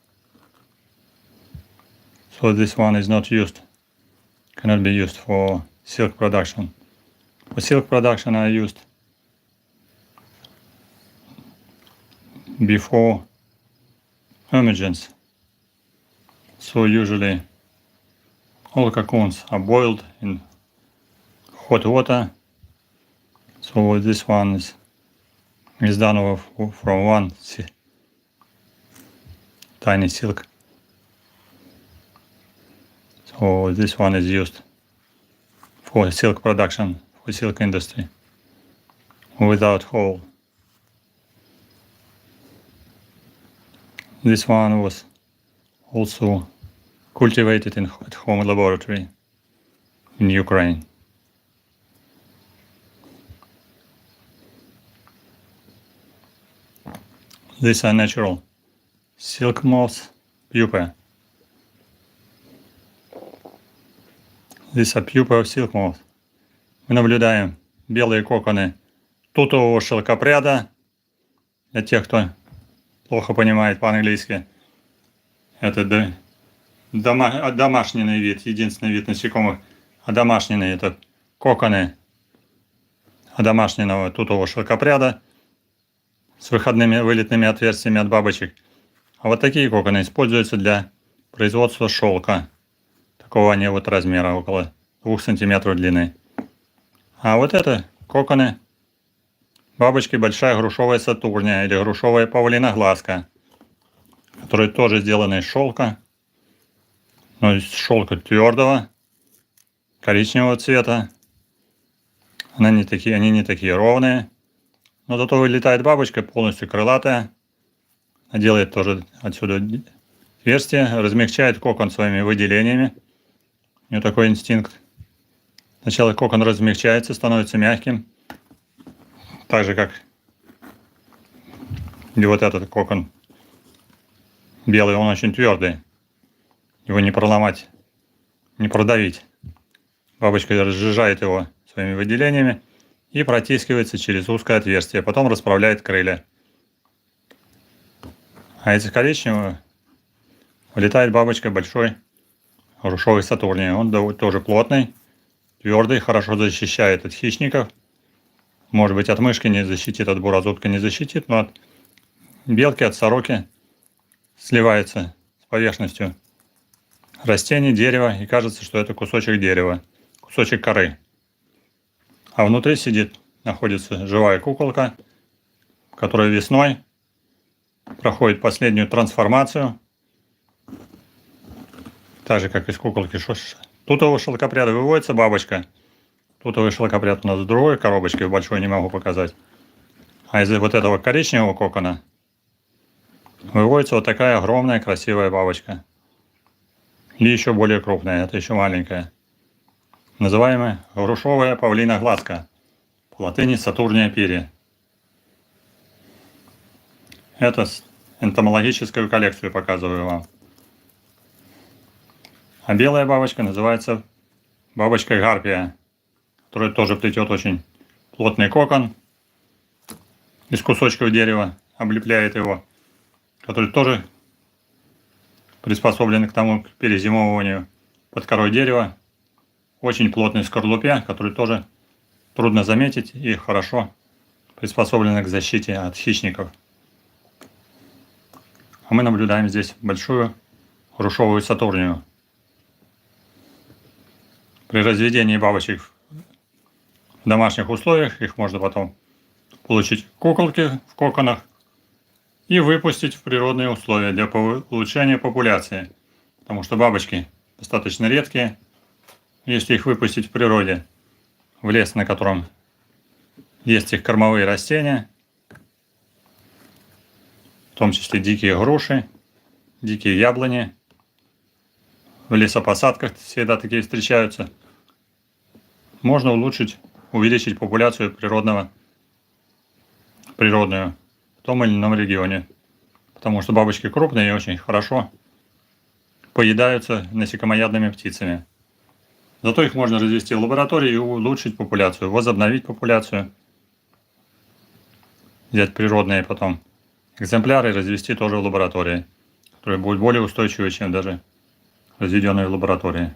A: So this one is not used, cannot be used for silk production. For silk production I used before emergence. So usually all cocoons are boiled in hot water. So this one is done from one tiny silk. So this one is used for silk production, for silk industry, without hole. This one was also cultivated at home laboratory in Ukraine. These are natural silk moths, pupae. These are pupae of silk moth. Мы наблюдаем белые коконы тутового шелкопряда. Для тех, кто плохо понимает по-английски, это домашний вид, единственный вид насекомых. Одомашненные — это коконы одомашненного тутового шелкопряда с выходными вылетными отверстиями от бабочек. А вот такие коконы используются для производства шелка. Такого они вот размера, около 2 сантиметров длины. А вот это коконы бабочки большая грушовая сатурния или грушовая павлиноглазка, которые тоже сделаны из шелка, но из шелка твердого, коричневого цвета. Они не такие ровные, но зато вылетает бабочка полностью крылатая, делает тоже отсюда отверстие, размягчает кокон своими выделениями. У нее такой инстинкт. Сначала кокон размягчается, становится мягким, так же как и вот этот кокон белый, он очень твердый. Его не проломать, не продавить. Бабочка разжижает его своими выделениями и протискивается через узкое отверстие, потом расправляет крылья. А из коричневого вылетает бабочка большой грушовой сатурнии. Он тоже плотный, твердый, хорошо защищает от хищников. Может быть, от мышки не защитит, от буразутка не защитит, но от белки, от сороки сливается с поверхностью растений, дерева, и кажется, что это кусочек дерева, кусочек коры. А внутри находится живая куколка, которая весной проходит последнюю трансформацию, так же, как из куколки тутового шелкопряда выводится бабочка. Тутовый шелкопряд у нас в другой коробочке, в большой не могу показать. А из вот этого коричневого кокона выводится вот такая огромная красивая бабочка. И еще более крупная, это еще маленькая. Называемая грушовая павлиноглазка. По латыни Сатурния пири. Это энтомологическую коллекцию показываю вам. А белая бабочка называется бабочка гарпия, которая тоже плетет очень плотный кокон из кусочков дерева, облепляет его, который тоже приспособлен к тому, к перезимовыванию под корой дерева. Очень плотной скорлупе, который тоже трудно заметить и хорошо приспособлена к защите от хищников. А мы наблюдаем здесь большую грушовую сатурнию. При разведении бабочек в домашних условиях их можно потом получить куколки в коконах и выпустить в природные условия для улучшения популяции. Потому что бабочки достаточно редкие. Если их выпустить в природе, в лес, на котором есть их кормовые растения, в том числе дикие груши, дикие яблони, в лесопосадках всегда такие встречаются, можно увеличить популяцию природную в том или ином регионе. Потому что бабочки крупные и очень хорошо поедаются насекомоядными птицами. Зато их можно развести в лаборатории и улучшить популяцию, возобновить популяцию. Взять природные потом экземпляры и развести тоже в лаборатории, которые будут более устойчивы, чем даже разведенные в лаборатории.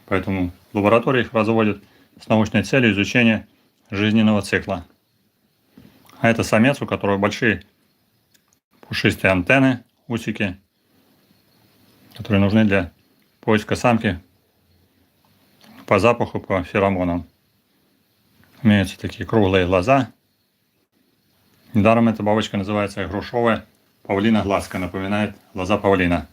A: Поэтому в лаборатории их разводят с научной целью изучения жизненного цикла. А это самец, у которого большие пушистые антенны, усики, которые нужны для поиска самки по запаху, по феромонам. Имеются такие круглые глаза. Недаром эта бабочка называется грушовая павлина-глазка, напоминает глаза павлина.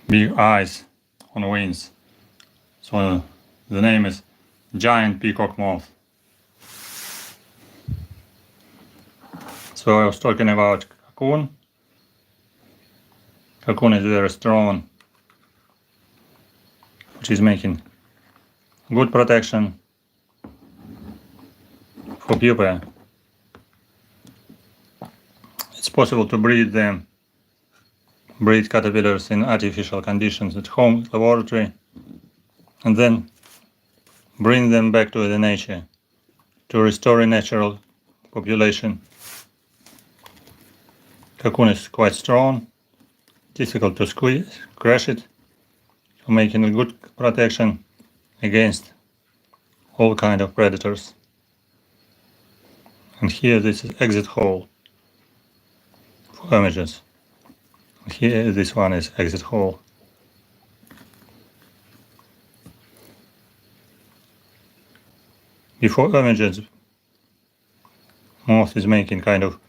A: Big eyes on wings. So the name is giant peacock moth. So I was talking about cocoon. Cocoon is very strong, which is making good protection for pupae. It's possible to breed caterpillars in artificial conditions at home laboratory and then bring them back to the nature to restore a natural population. Cocoon is quite strong, difficult to squeeze, crush it, so making a good protection against all kind of predators. And here this is exit hole for images. Here this one is exit hole. Before images, moth is making kind of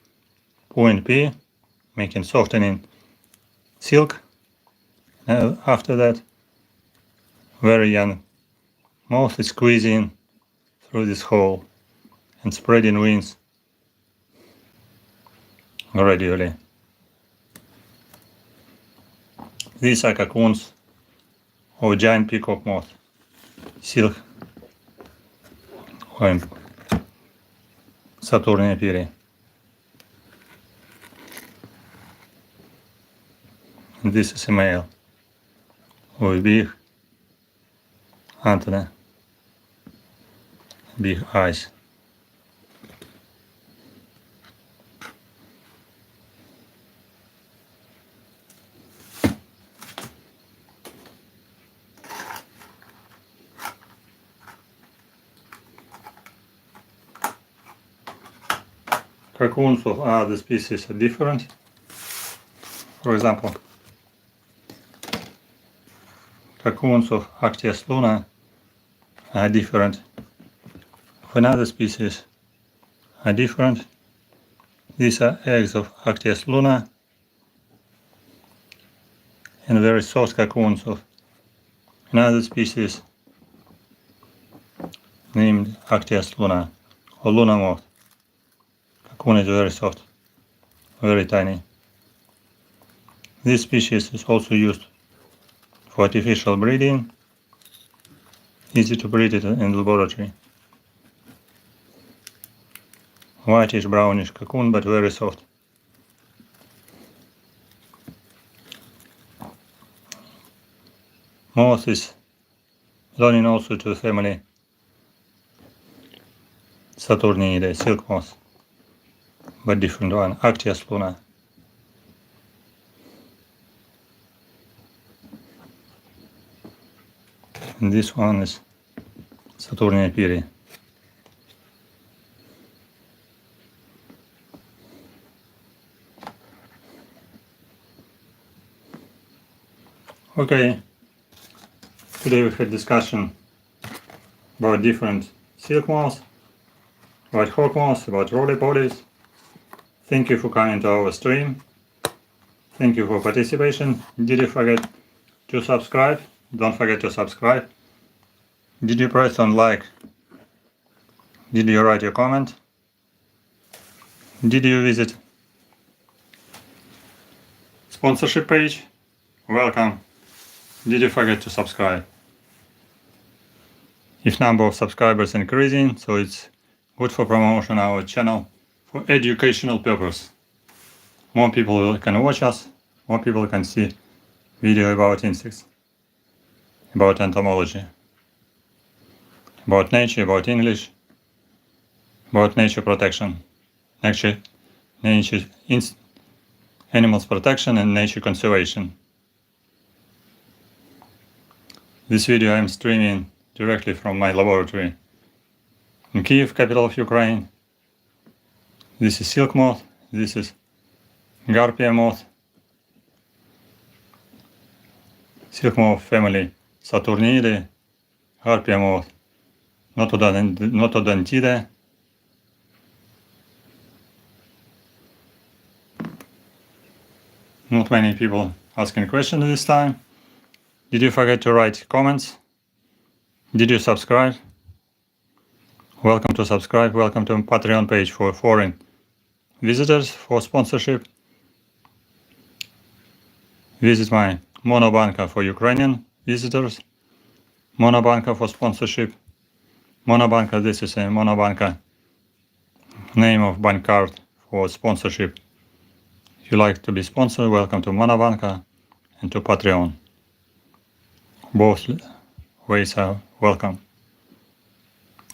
A: point P, making softening silk. After that, very young moth is squeezing through this hole and spreading wings gradually. These are cocoons of giant peacock moth, silk or Saturnia piri. And this is a male with big antennae, big eyes. Cocoons of other species are different. For example, cocoons of Actias luna are different. Of another species are different. These are eggs of Actias luna and very soft cocoons of another species named Actias luna or luna moth. Cocoon is very soft, very tiny. This species is also used for artificial breeding. Easy to breed it in the laboratory. Whitish brownish cocoon, but very soft. Moth is belonging also to the family Saturniidae, silk moth, but different one, Actias luna. And this one is Saturnia piri. Okay, today we had discussion about different silk moths, about HAWKMOTHS, about ROLLY POLLIES. Thank you for coming to our stream. Thank you for participation. Did you forget to subscribe? Don't forget to subscribe. Did you press on like? Did you write your comment? Did you visit sponsorship page? Welcome. Did you forget to subscribe? If number of subscribers increasing, so it's good for promotion our channel for educational purpose. more people can watch us, more people can see video about insects, about entomology, about nature, about English, about nature protection, animals protection and nature conservation. This video I am streaming directly from my laboratory in Kyiv, capital of Ukraine. This is silk moth, this is Garpia moth, silk moth family Saturniidae, Garpia moth Notodontidae, not many people asking questions this time. Did you forget to write comments? Did you subscribe? Welcome to subscribe. Welcome to Patreon page for foreign visitors for sponsorship. Visit my Monobank for Ukrainian visitors. Monobank for sponsorship. Monobank, this is a Monobank name of bank card for sponsorship. If you like to be sponsored, welcome to Monobank and to Patreon. Both ways are welcome.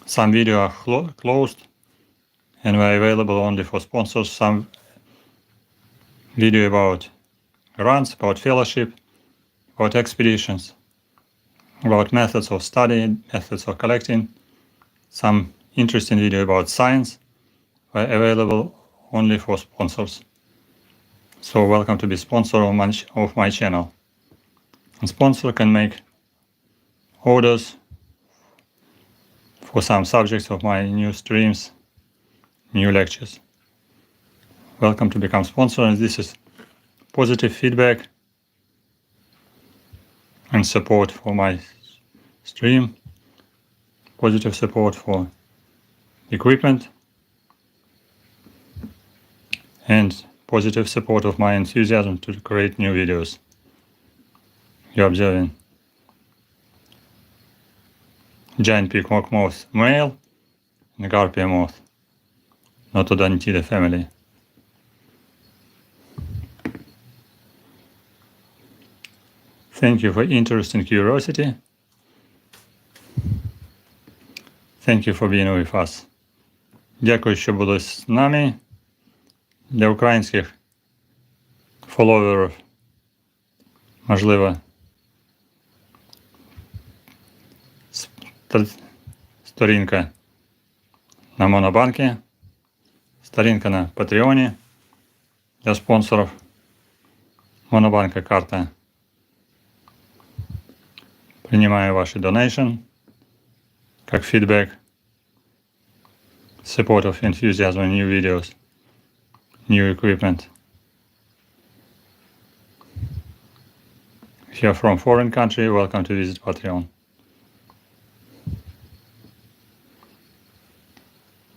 A: Some videos are closed and are available only for sponsors. Some video about runs, about fellowship, about expeditions, about methods of study, methods of collecting. Some interesting video about science are available only for sponsors. So welcome to be sponsor of my channel. And sponsor can make orders for some subjects of my new streams, new lectures. Welcome to become sponsor, and this is positive feedback and support for my stream, positive support for equipment, and positive support of my enthusiasm to create new videos. You're observing giant peak HAWKMOTHS male and Garpia moth, Notodontidae family. Thank you for interest and curiosity. Thank you for being with us. Дякую, що були з нами. Для українських фоловерів, можливо, сторінка на Monobank, сторінка на Патреоні для спонсорів, Monobank карта. Принимаю ваши donation как feedback, support of enthusiasm in new videos, new equipment. If you're from foreign country, welcome to visit Patreon.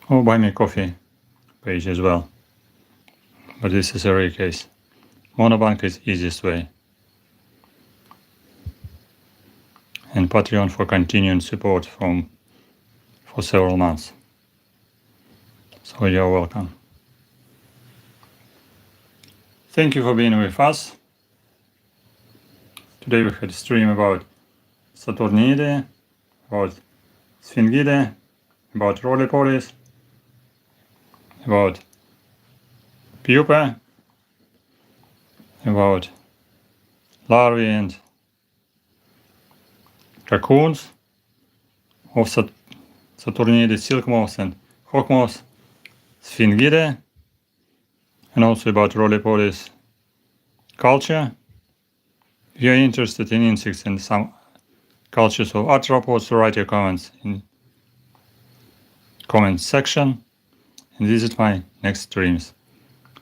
A: Or buy me coffee page as well. But this is a rare case. Monobank is easiest way. And Patreon for continuing support for several months. So you're welcome. Thank you for being with us. Today we had a stream about Saturniidae, about Sphingidae, about ROLLY POLLIES, about pupa, about larvae and cocoons of Saturniidae, silk moths and HAWKMOTHS, Sphingidae, and also about ROLLY POLLIES culture. If you're interested in insects and some cultures of arthropods, write your comments in comment section and visit my next streams.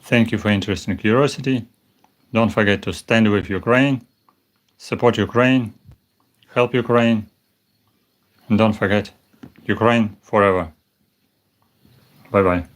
A: Thank you for interest and curiosity. Don't forget to stand with Ukraine, support Ukraine, help Ukraine, and don't forget, Ukraine forever. Bye-bye.